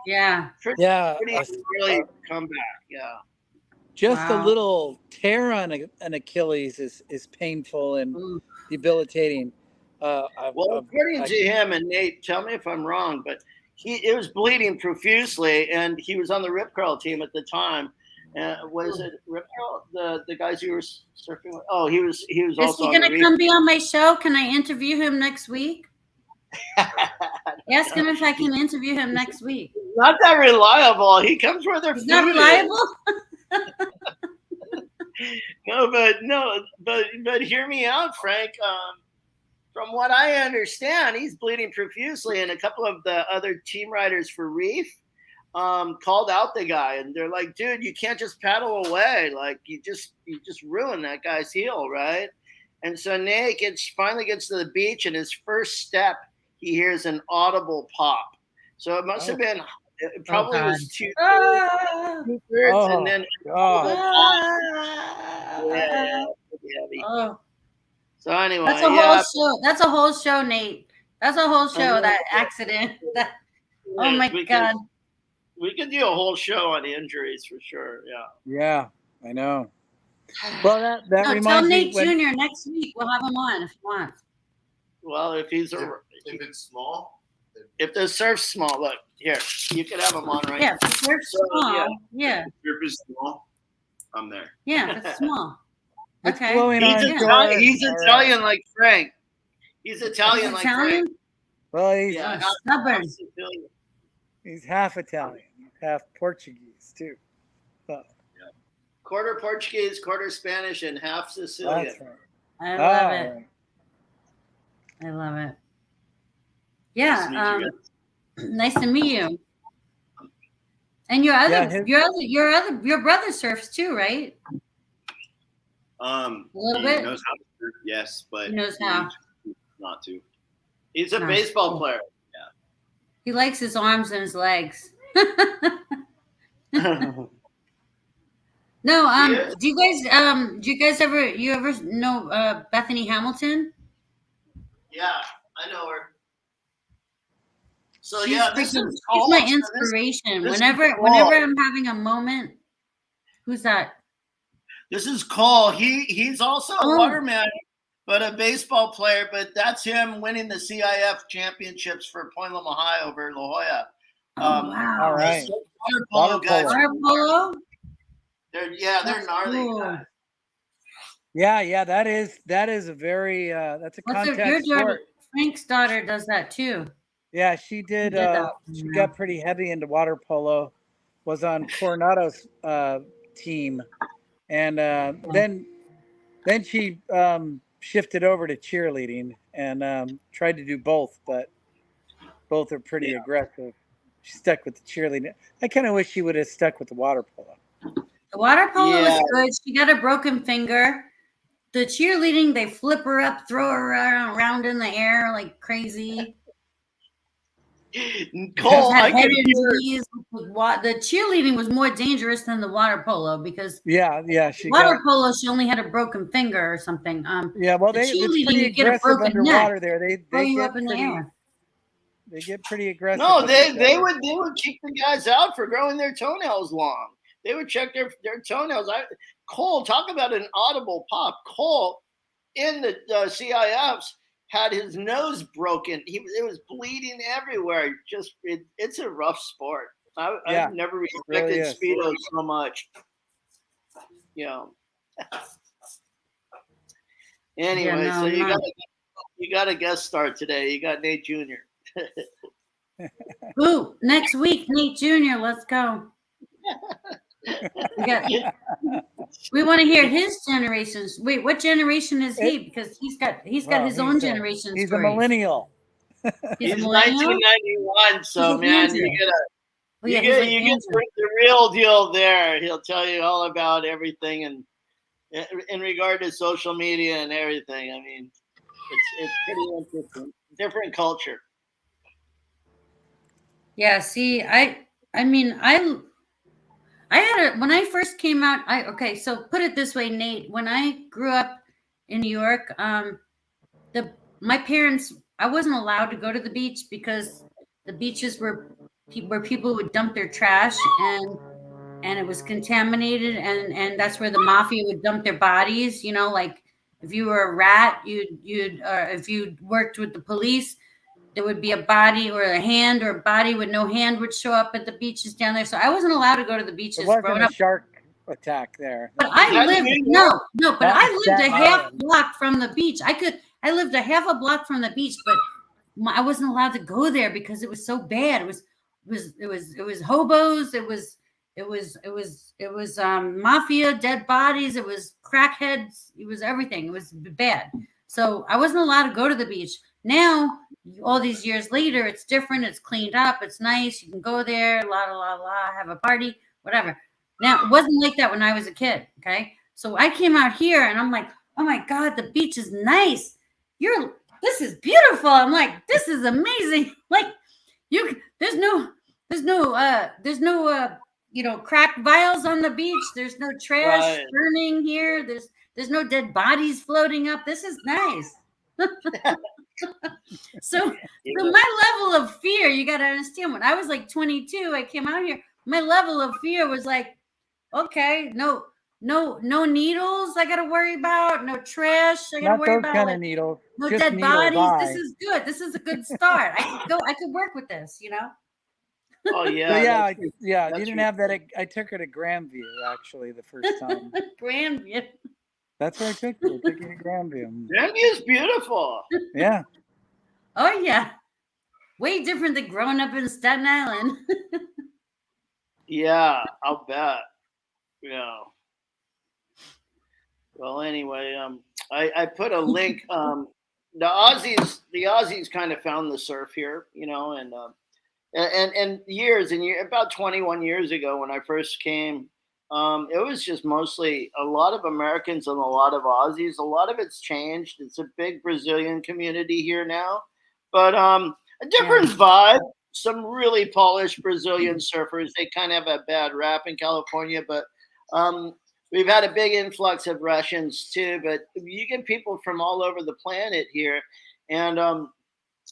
pretty really come back. Yeah. Just a little tear on an Achilles is painful and debilitating. According to him, and Nate, tell me if I'm wrong, but it was bleeding profusely, and he was on the Rip Curl team at the time. Was it Rip Curl, the guys you were surfing with? Oh, he was also. Is he going to come be on my show? Can I interview him next week? Ask him if I can interview him next week. Not that reliable. He comes where they're. He's not reliable. But hear me out, Frank. From what I understand, he's bleeding profusely, and a couple of the other team riders for Reef called out the guy, and they're like, "Dude, you can't just paddle away. Like you just ruined that guy's heel, right?" And so Nate finally gets to the beach, and his first step, he hears an audible pop. So it must have been. It probably was 2 thirds, and then. So anyway, that's a whole show. That's a whole show, Nate. That's a whole show. That accident. Oh my God. We could do a whole show on injuries for sure. Yeah. Yeah, I know. Well, that reminds tell me. Nate Jr. next week. We'll have him on if you want. Well, if it's small, if the surf's small, look here, you could have him on right. Yeah, if the surf's small. Yeah. If the surf is small, I'm there. Yeah, if it's small. Okay. He's Italian like Frank. He's Italian like Frank. Well, he's stubborn. He's half Italian, half Portuguese too. Quarter Portuguese, quarter Spanish, and half Sicilian. That's right. I love it. Right. I love it. Yeah. Nice to meet you. And your brother surfs too, right? A little bit. He knows how to surf, yes, but he knows how not to. He's a baseball player. Yeah. He likes his arms and his legs. No, do you guys ever know Bethany Hamilton? Yeah, I know her. So she's she's my inspiration. Whenever I'm having a moment. Who's that? This is Cole. He's also a waterman, but a baseball player. But that's him winning the CIF championships for Point Loma High over La Jolla. Wow! All right. Water polo. They're gnarly guys. Yeah. That is a very that's a contact sport. Frank's daughter does that too. Yeah, she did. She got pretty heavy into water polo. Was on Coronado's team, and then she shifted over to cheerleading and tried to do both, but both are pretty aggressive. She stuck with the cheerleading. I kind of wish she would have stuck with the water polo. The water polo was good. She got a broken finger. The cheerleading, they flip her up, throw her around in the air like crazy. Cole, I Had could head hear. injuries. The cheerleading was more dangerous than the water polo because Yeah, she water got. polo she only had a broken finger or something. Yeah, well, The it's cheerleading pretty you get a aggressive broken neck, underwater there. throw They you up get in the pretty air. aggressive No, with each they other. would kick the guys out for growing their toenails long. They would check their toenails. Cole, talk about an audible pop. Cole in the CIFs had his nose broken. It was bleeding everywhere. It's a rough sport. Yeah, I've never it really respected is. Speedo so much. You know. Anyway, Yeah, no, so I'm not. you got a guest star today. You got Nate Jr. Ooh, next week, Nate Jr. Let's go. We want to hear his generations. Wait, what generation is he? Because he's got Well, his own generation he's a stories. millennial. He's a He's millennial. 1991, so He's man, Andrew. you Oh, yeah, get he's like Andrew. the real deal there. He'll tell you all about everything and in regard to social media and everything. I mean, it's pretty interesting. Different culture. Yeah, see, I mean, I had when I first came out, okay, so put it this way, Nate, when I grew up in New York, my parents, I wasn't allowed to go to the beach because the beaches were where people would dump their trash and it was contaminated and that's where the mafia would dump their bodies, like if you were a rat, you'd if you worked with the police, there would be a body or a hand or a body with no hand would show up at the beaches down there. So I wasn't allowed to go to the It beaches wasn't growing a up. shark attack there. But I lived no, but Not in I lived a Staten half Island. block from the beach. I lived a half a block from the beach, but I wasn't allowed to go there because it was so bad. It was hobos. It was mafia, dead bodies. It was crackheads. It was everything. It was bad. So I wasn't allowed to go to the beach. Now, all these years later, it's different. It's cleaned up. It's nice. You can go there, have a party, whatever. Now, it wasn't like that when I was a kid. Okay. So I came out here and I'm like, oh my God, the beach is nice. This is beautiful. I'm like, this is amazing. Like there's no cracked vials on the beach. There's no trash burning here. There's no dead bodies floating up. This is nice. So my level of fear, you got to understand, when I was like 22, I came out here, my level of fear was like, okay, no needles I got to worry about, no trash I got to worry about, kind of needles, no just dead needles bodies. eye. This is good. This is a good start. I could work with this, Oh yeah, so, yeah. You didn't have that. I took her to Grandview actually the first time. Grandview. That's where I took you. I took you to Grandview. Grandview is beautiful. Yeah. Oh yeah, way different than growing up in Staten Island. Yeah, I'll bet. Yeah. Well, anyway, I put a link. The Aussies kind of found the surf here, and years about 21 years ago when I first came, it was just mostly a lot of Americans and a lot of Aussies. A lot of it's changed. It's a big Brazilian community here now, but a different vibe. Some really polished Brazilian surfers. They kind of have a bad rap in California, but we've had a big influx of Russians too. But you get people from all over the planet here, and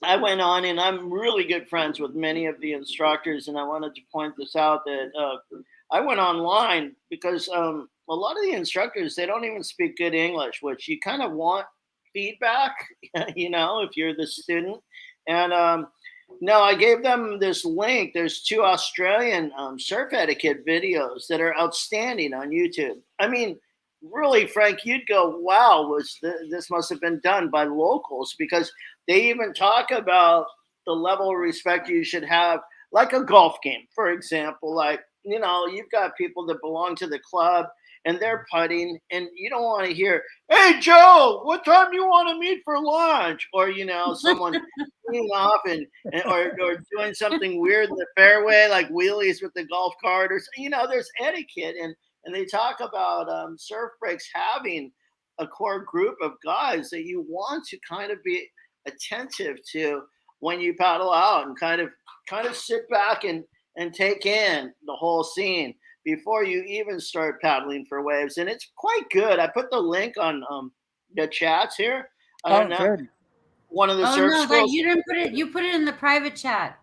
I went on, and I'm really good friends with many of the instructors. And I wanted to point this out that I went online because a lot of the instructors, they don't even speak good English, which you kind of want feedback, if you're the student. And no, I gave them this link. There's 2 Australian surf etiquette videos that are outstanding on YouTube. I mean, really, Frank, you'd go, wow, this must have been done by locals, because they even talk about the level of respect you should have, like a golf game, for example. Like, you've got people that belong to the club and they're putting, and you don't want to hear, hey, Joe, what time do you want to meet for lunch? Or, someone off or doing something weird in the fairway, like wheelies with the golf cart, or there's etiquette, and they talk about surf breaks having a core group of guys that you want to kind of be attentive to when you paddle out, and kind of kind of sit back and take in the whole scene before you even start paddling for waves. And it's quite good. I put the link on the chats here. I don't know. Good. One of the Oh surf no, schools. you didn't put it. You put it in the private chat.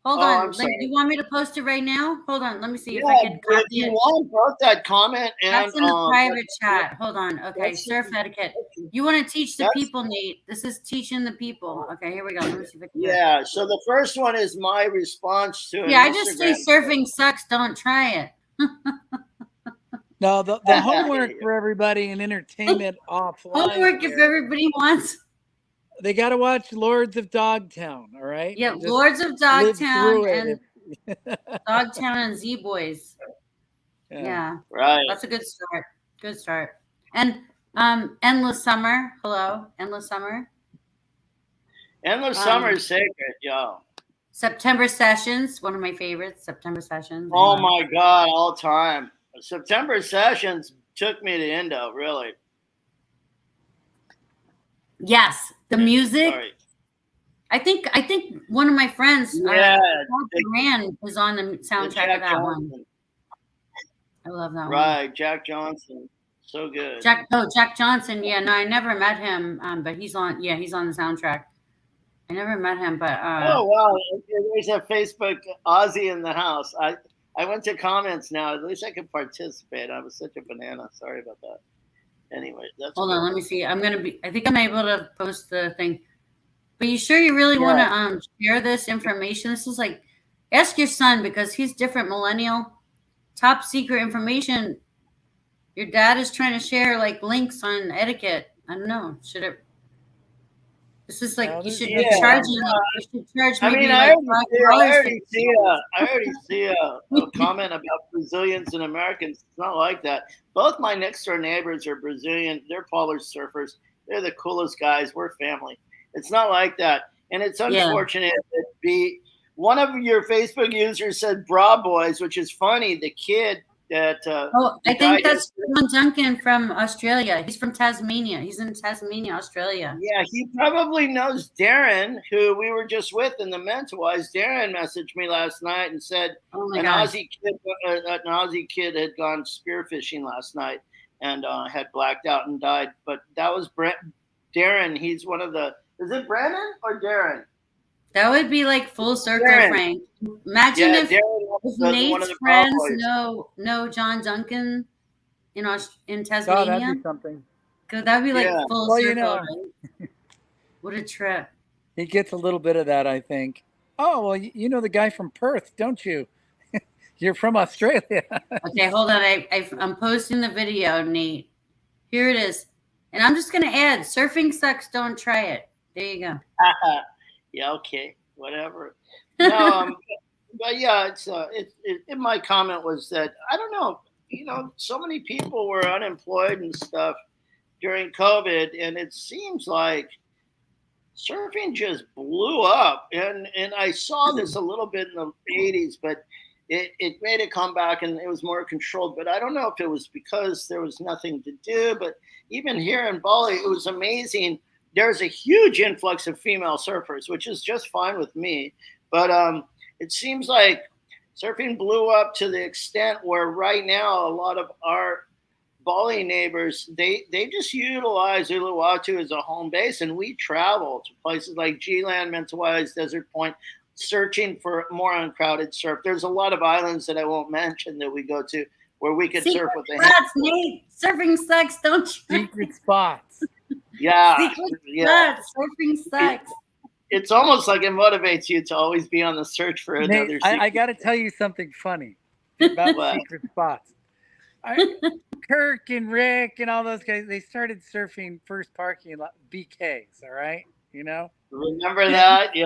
Hold Oh, on. I'm sorry. You want me to post it right now? Hold on. Let me see if Yeah, I can if copy you it. want both that comment and That's in the private chat. Hold on. Okay, that's- surf etiquette. You want to teach the people, Nate? This is teaching the people. Okay, here we go. Let me see if I can do it. yeah. So the first one is my response to Yeah, an I just say Instagram. surfing sucks. Don't try it. No, the homework for everybody and entertainment offline. Homework if everybody wants. They got to watch Lords of Dogtown. All right. Yeah, Just Lords of live Dogtown through and it. Dogtown and Z Boys. Yeah, Right. that's a good start. Good start. And Endless Summer. Hello, Endless Summer. Endless Summer is sacred, yo. September Sessions, one of my favorites. September Sessions. Oh my God, all time. September Sessions took me to Indo, really. Yes, the music. Sorry. I think one of my friends, Yeah, Duran, was on the soundtrack of that one. I love that one. Right, Jack Johnson, so good. Jack Johnson. Yeah, no, I never met him, but he's on. Yeah, he's on the soundtrack. I never met him, but oh wow, there's a Facebook Aussie in the house. I went to comments now. At least I could participate. I was such a banana. Sorry about that. Anyway, that's hold on. Let me see. I think I'm able to post the thing. But you sure you really want to share this information? This is like, ask your son because he's different millennial. Top secret information. Your dad is trying to share like links on etiquette. I don't know. Should it? This is like you should be charging. You should charge maybe I like $5. I already see a comment about Brazilians and Americans. It's not like that. Both my next door neighbors are Brazilian. They're polar surfers. They're the coolest guys. We're family. It's not like that. And it's unfortunate that one of your Facebook users said bra boys, which is funny. The kid that I think that's John Duncan from Australia. He's from Tasmania. He's in Tasmania, Australia. Yeah, he probably knows Darren, who we were just with in the Mentawise. Darren messaged me last night and said an Aussie kid had gone spearfishing last night and had blacked out and died. But that was Darren. He's one of the. Is it Brennan or Darren? That would be like full circle, Darren. Frank. Imagine if Nate's friends know John Duncan in Tasmania. Oh, that'd be something. That'd be like full circle. You know, what a trip. He gets a little bit of that, I think. Oh, well, you know the guy from Perth, don't you? You're from Australia. Okay, hold on. I'm posting the video, Nate. Here it is. And I'm just going to add, surfing sucks, don't try it. There you go. Yeah, okay, whatever. No, but yeah, my comment was that I don't know. You know, so many people were unemployed and stuff during COVID, and it seems like surfing just blew up. And I saw this a little bit in the 80s, but it made a comeback and it was more controlled. But I don't know if it was because there was nothing to do. But even here in Bali, it was amazing. There's a huge influx of female surfers, which is just fine with me. But it seems like surfing blew up to the extent where right now a lot of our Bali neighbors, they just utilize Uluwatu as a home base, and we travel to places like G-Land, Mentawais, Desert Point, searching for more uncrowded surf. There's a lot of islands that I won't mention that we go to where we could surf with the hands. Nate, surfing sucks, don't you? Secret spots. Yeah. Surfing sucks. It's almost like it motivates you to always be on the search for another. I got to tell you something funny about secret spots. Kirk and Rick and all those guys, they started surfing first parking lot BKs. All right, you know. Remember that? Yeah.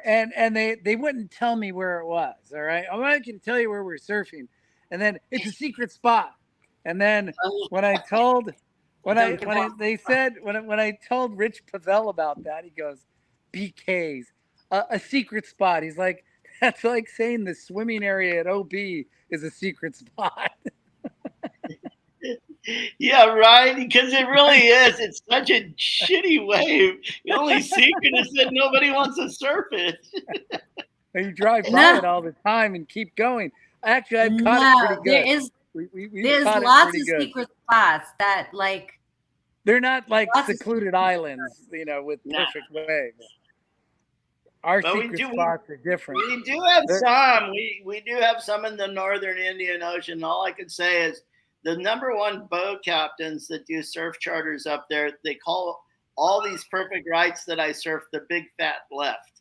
And they wouldn't tell me where it was. All right, I can tell you where we're surfing, and then it's a secret spot. And then when I told Rich Pavel about that, he goes, BKs, a secret spot. He's like, that's like saying the swimming area at OB is a secret spot. Yeah, right. Because it really is. It's such a shitty wave. The only secret is that nobody wants to surf it. You drive by No. it all the time and keep going. Actually, I've caught it No, pretty good. We've there's caught it lots pretty of good. secret spots that like They're not like lots of secluded islands, with Nah. perfect waves. Our But we secret do- spots are different. We do have They're- some. We do have some in the northern Indian Ocean. All I can say is the number one boat captains that do surf charters up there, they call all these perfect rights that I surf the big fat left.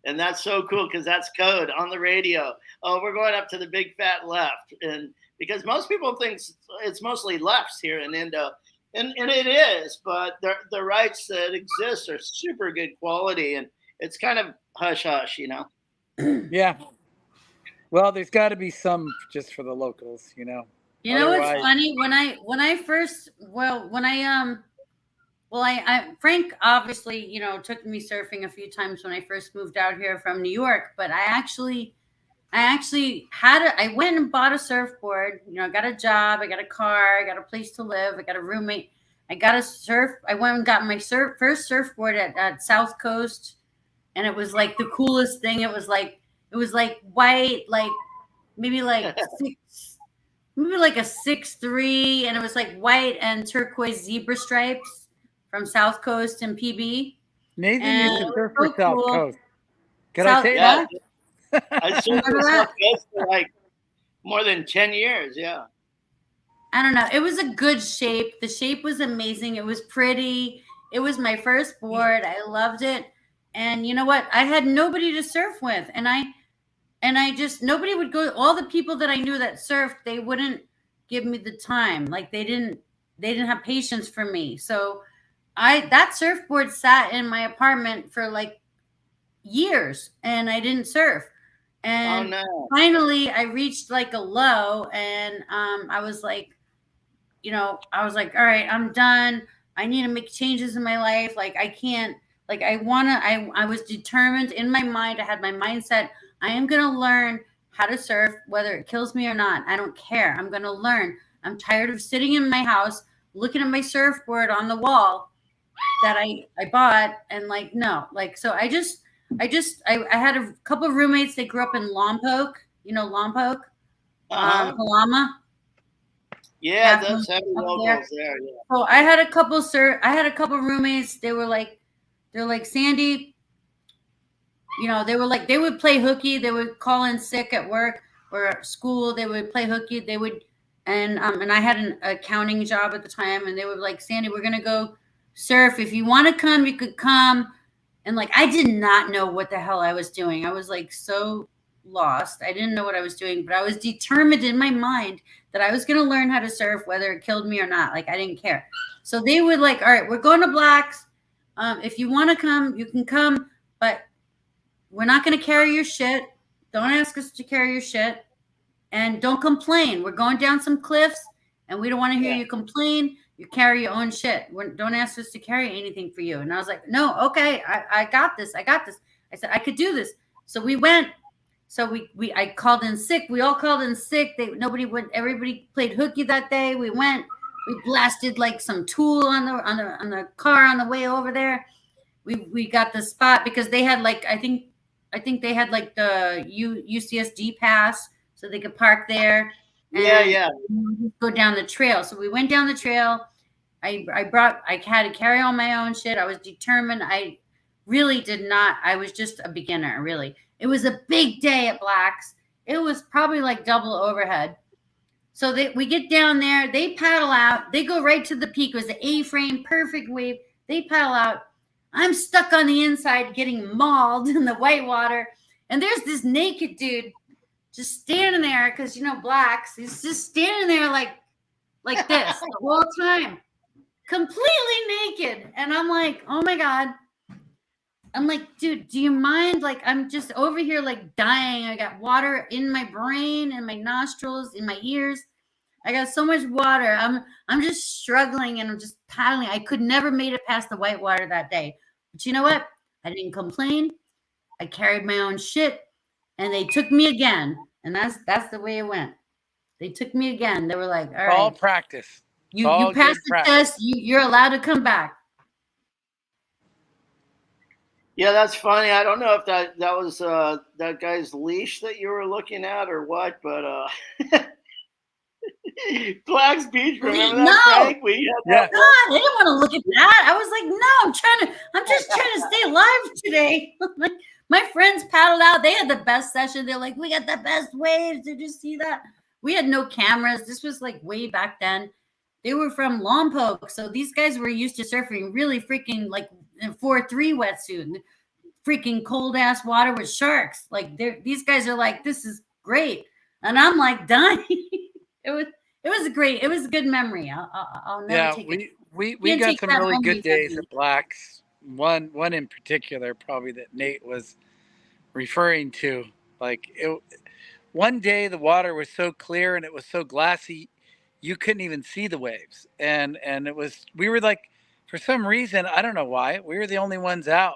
And that's so cool because that's code on the radio. Oh, we're going up to the big fat left. And because most people think it's mostly lefts here in Indo. And it is, but the rights that exist are super good quality. And it's kind of hush hush, Yeah. Well, there's got to be some just for the locals, You know what's Otherwise- funny? When I first Frank obviously, took me surfing a few times when I first moved out here from New York, but I actually I went and bought a surfboard, I got a job, I got a car, I got a place to live, I got a roommate, I got a surf. I went and got my first surfboard at South Coast, and it was like the coolest thing. It was like white, like maybe like maybe like a 6'3", and it was like white and turquoise zebra stripes from South Coast and PB. Nathan And used to surf so for South cool. Coast. Can I say Yeah. that? I surfed Remember for that? South Coast for like more than 10 years. Yeah. I don't know. It was a good shape. The shape was amazing. It was pretty. It was my first board. I loved it. And you know what? I had nobody to surf with. And I just nobody would go. All the people that I knew that surfed, they wouldn't give me the time. Like they didn't have patience for me. So that surfboard sat in my apartment for like years and I didn't surf. And Oh no. finally I reached like a low, and I was like, all right, I'm done. I need to make changes in my life. Like I can't, like I was determined in my mind. I had my mindset, I am going to learn how to surf, whether it kills me or not. I don't care. I'm going to learn. I'm tired of sitting in my house, looking at my surfboard on the wall that I bought. And like, no, like, so I had a couple of roommates that grew up in Lompoc, Lompoc, Palama. Yeah, those heavy locals there. Yeah. So I had a couple roommates. They're like Sandie. They would play hooky. They would call in sick at work or at school. They would play hooky. They would, and I had an accounting job at the time, and they would like, Sandie, we're gonna go surf. If you want to come, you could come. And like, I did not know what the hell I was doing. I was like so lost. I didn't know what I was doing, but I was determined in my mind that I was going to learn how to surf, whether it killed me or not. Like, I didn't care. So they would like, all right, we're going to Blacks. If you want to come, you can come, but we're not going to carry your shit. Don't ask us to carry your shit, and don't complain. We're going down some cliffs, and we don't want to hear you complain. You carry your own shit. Don't ask us to carry anything for you. And I was like, no, okay, I got this. I said, I could do this. So we went. So I called in sick. We all called in sick. Nobody went. Everybody played hooky that day. We went. We blasted like some Tool on the car on the way over there. We got the spot because they had like I think they had like the UCSD pass, so they could park there. Yeah. Go down the trail. So we went down the trail. I had to carry all my own shit. I was determined. I really did not. I was just a beginner, really. It was a big day at Blacks. It was probably like double overhead. So we get down there. They paddle out. They go right to the peak. It was the A-frame, perfect wave. They paddle out. I'm stuck on the inside getting mauled in the white water. And there's this naked dude just standing there because, Blacks. He's just standing there like this the whole time, completely naked. And I'm like, oh, my God. I'm like, dude, do you mind? Like, I'm just over here like dying. I got water in my brain and my nostrils, in my ears. I got so much water. I'm just struggling and I'm just paddling. I could never made it past the white water that day. But you know what? I didn't complain. I carried my own shit, and they took me again. And that's the way it went. They took me again. They were like, all right. All practice. You passed the test. You're allowed to come back. Yeah, that's funny. I don't know if that was that guy's leash that you were looking at or what, but Black's Beach. Remember that, No. Frank? We had Yeah. that God, I didn't want to look at that. I was like, no, I'm just trying to stay alive today. Like, my friends paddled out. They had the best session. They're like, we got the best waves. Did you see that? We had no cameras. This was like way back then. They were from Lompoc. So these guys were used to surfing really freaking like 4-3 wetsuit, freaking cold ass water with sharks. Like these guys are like, this is great. And I'm like dying. It was a good memory. I'll never take it. We Can't got take some that really memory good from days me. at Black's. One in particular, probably that Nate was referring to. Like one day the water was so clear and it was so glassy, you couldn't even see the waves. And we were like, for some reason, I don't know why, we were the only ones out,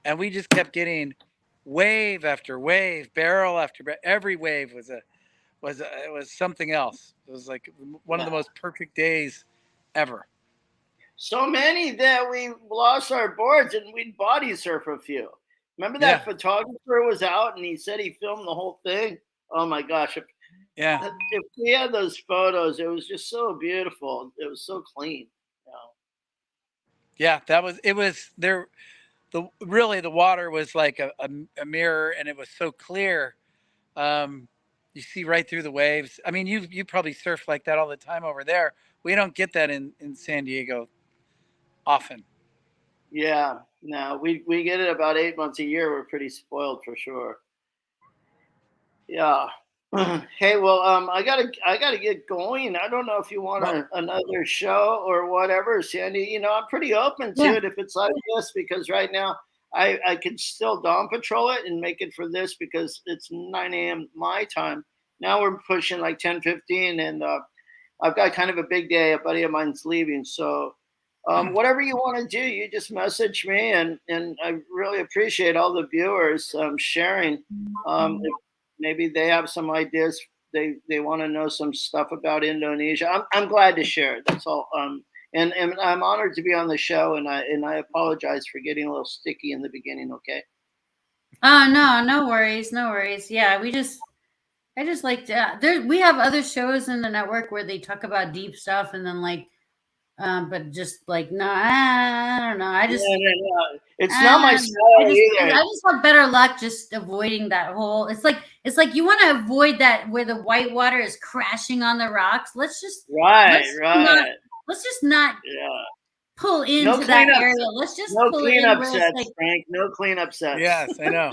and we just kept getting wave after wave, barrel after barrel. Every wave was something else. It was like one of the most perfect days ever. so many that we lost our boards and we'd body surf a few. Remember that photographer was out and he said he filmed the whole thing? Oh my gosh. If we had those photos, it was just so beautiful. It was so clean. You know? Yeah, it was there. The water was like a mirror, and it was so clear. You see right through the waves. I mean, you probably surf like that all the time over there. We don't get that in San Diego often. Yeah, no, we get it about 8 months a year. We're pretty spoiled for sure. Yeah. Hey, well, I gotta get going. I don't know if you want another show or whatever, Sandy. You know, I'm pretty open to it if it's like this, because right now I can still dawn patrol it and make it for this because it's 9 a.m. my time. Now we're pushing like 10:15, and I've got kind of a big day. A buddy of mine's leaving, so whatever you want to do, you just message me, and I really appreciate all the viewers sharing. If maybe they have some ideas, they want to know some stuff about Indonesia. I'm glad to share. That's all. And I'm honored to be on the show, and I apologize for getting a little sticky in the beginning. Okay. Oh no worries, no worries. Yeah, I just like to, we have other shows in the network where they talk about deep stuff, and then like, but just like no, I don't know. I just it's not my style either. I just have better luck just avoiding that whole. It's like you want to avoid that where the white water is crashing on the rocks. Let's just let's just not pull into that area. Let's just no pull cleanup in sets, like, Frank. No cleanup sets. Yes, I know.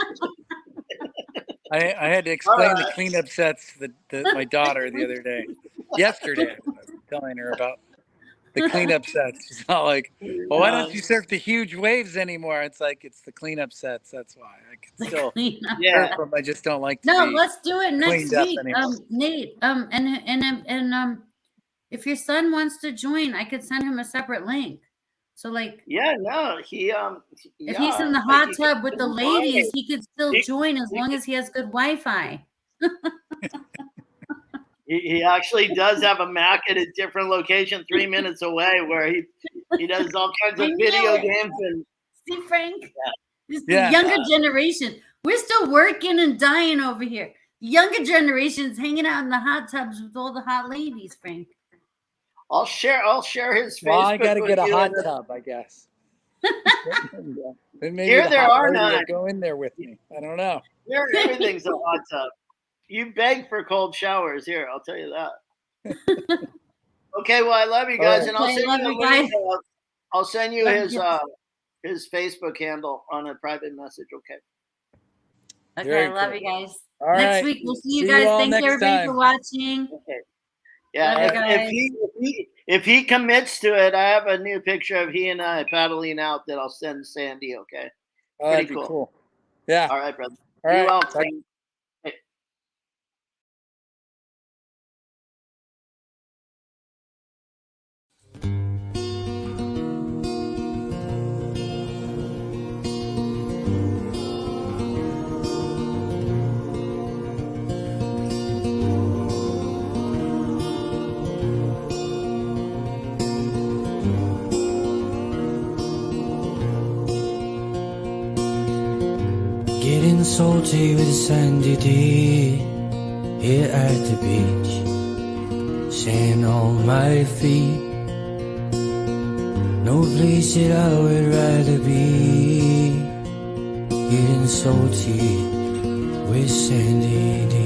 I had to explain the cleanup sets to my daughter the other day. Yesterday, I was telling her about the cleanup sets. She's not like, well, why don't you surf the huge waves anymore? It's like, it's the cleanup sets. That's why I can still surf them. I just don't like to be let's do it next week. Nate, and if your son wants to join, I could send him a separate link. So like, if he's in the hot tub with the ladies, he could still join as long as he has good Wi-Fi. He actually does have a Mac at a different location 3 minutes away where he does all kinds of video games. And see, Frank, this the younger generation. We're still working and dying over here. The younger generation's hanging out in the hot tubs with all the hot ladies, Frank. I'll share his Facebook. Well, I got to get a hot tub, I guess. Maybe here there are none. Go in there with me. I don't know. Here, everything's a hot tub. You beg for cold showers here. I'll tell you that. Okay, well, I love you guys, and I'll send you guys. I'll send you his Facebook handle on a private message. Okay. Okay, very I love you guys. All next week we'll see you guys. Thank you everybody for watching. Okay. Yeah, if he commits to it, I have a new picture of he and I paddling out that I'll send Sandy. Okay. Oh, that'd be cool. Yeah. All right, brother. All right. salty with Sandie Dee. Here at the beach, sand on my feet. No place that I would rather be, getting salty with Sandie Dee.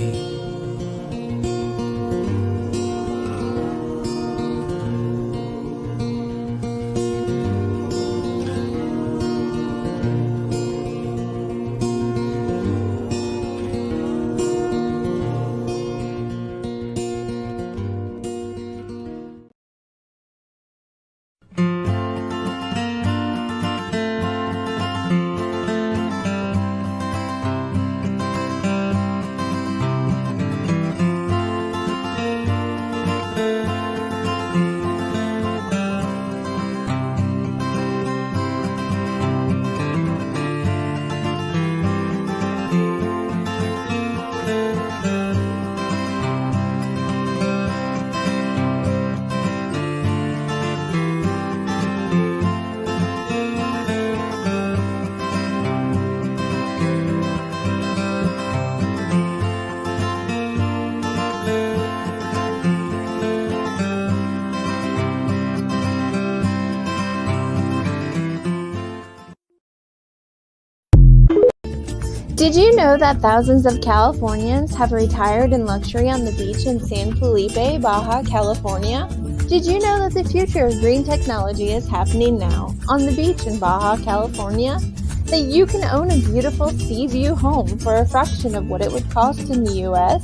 Did you know that thousands of Californians have retired in luxury on the beach in San Felipe, Baja California? Did you know that the future of green technology is happening now on the beach in Baja California? That you can own a beautiful sea view home for a fraction of what it would cost in the U.S.?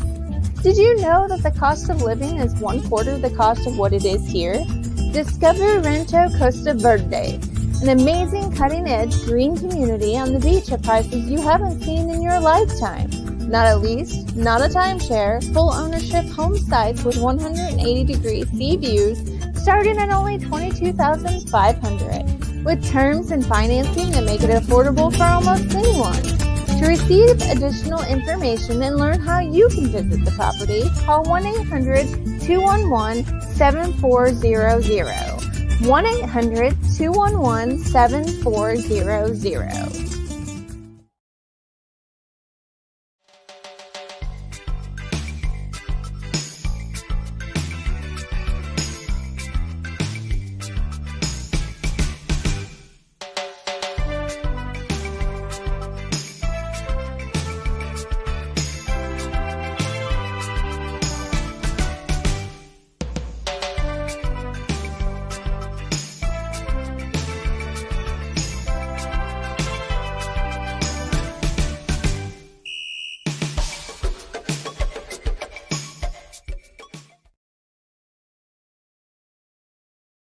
Did you know that the cost of living is 1/4 the cost of what it is here? Discover Rancho Costa Verde, an amazing cutting-edge green community on the beach at prices you haven't seen in your lifetime. Not a lease, not a timeshare, full ownership home sites with 180-degree sea views starting at only $22,500, with terms and financing that make it affordable for almost anyone. To receive additional information and learn how you can visit the property, call 1-800-211-7400. 1-800-211-7400.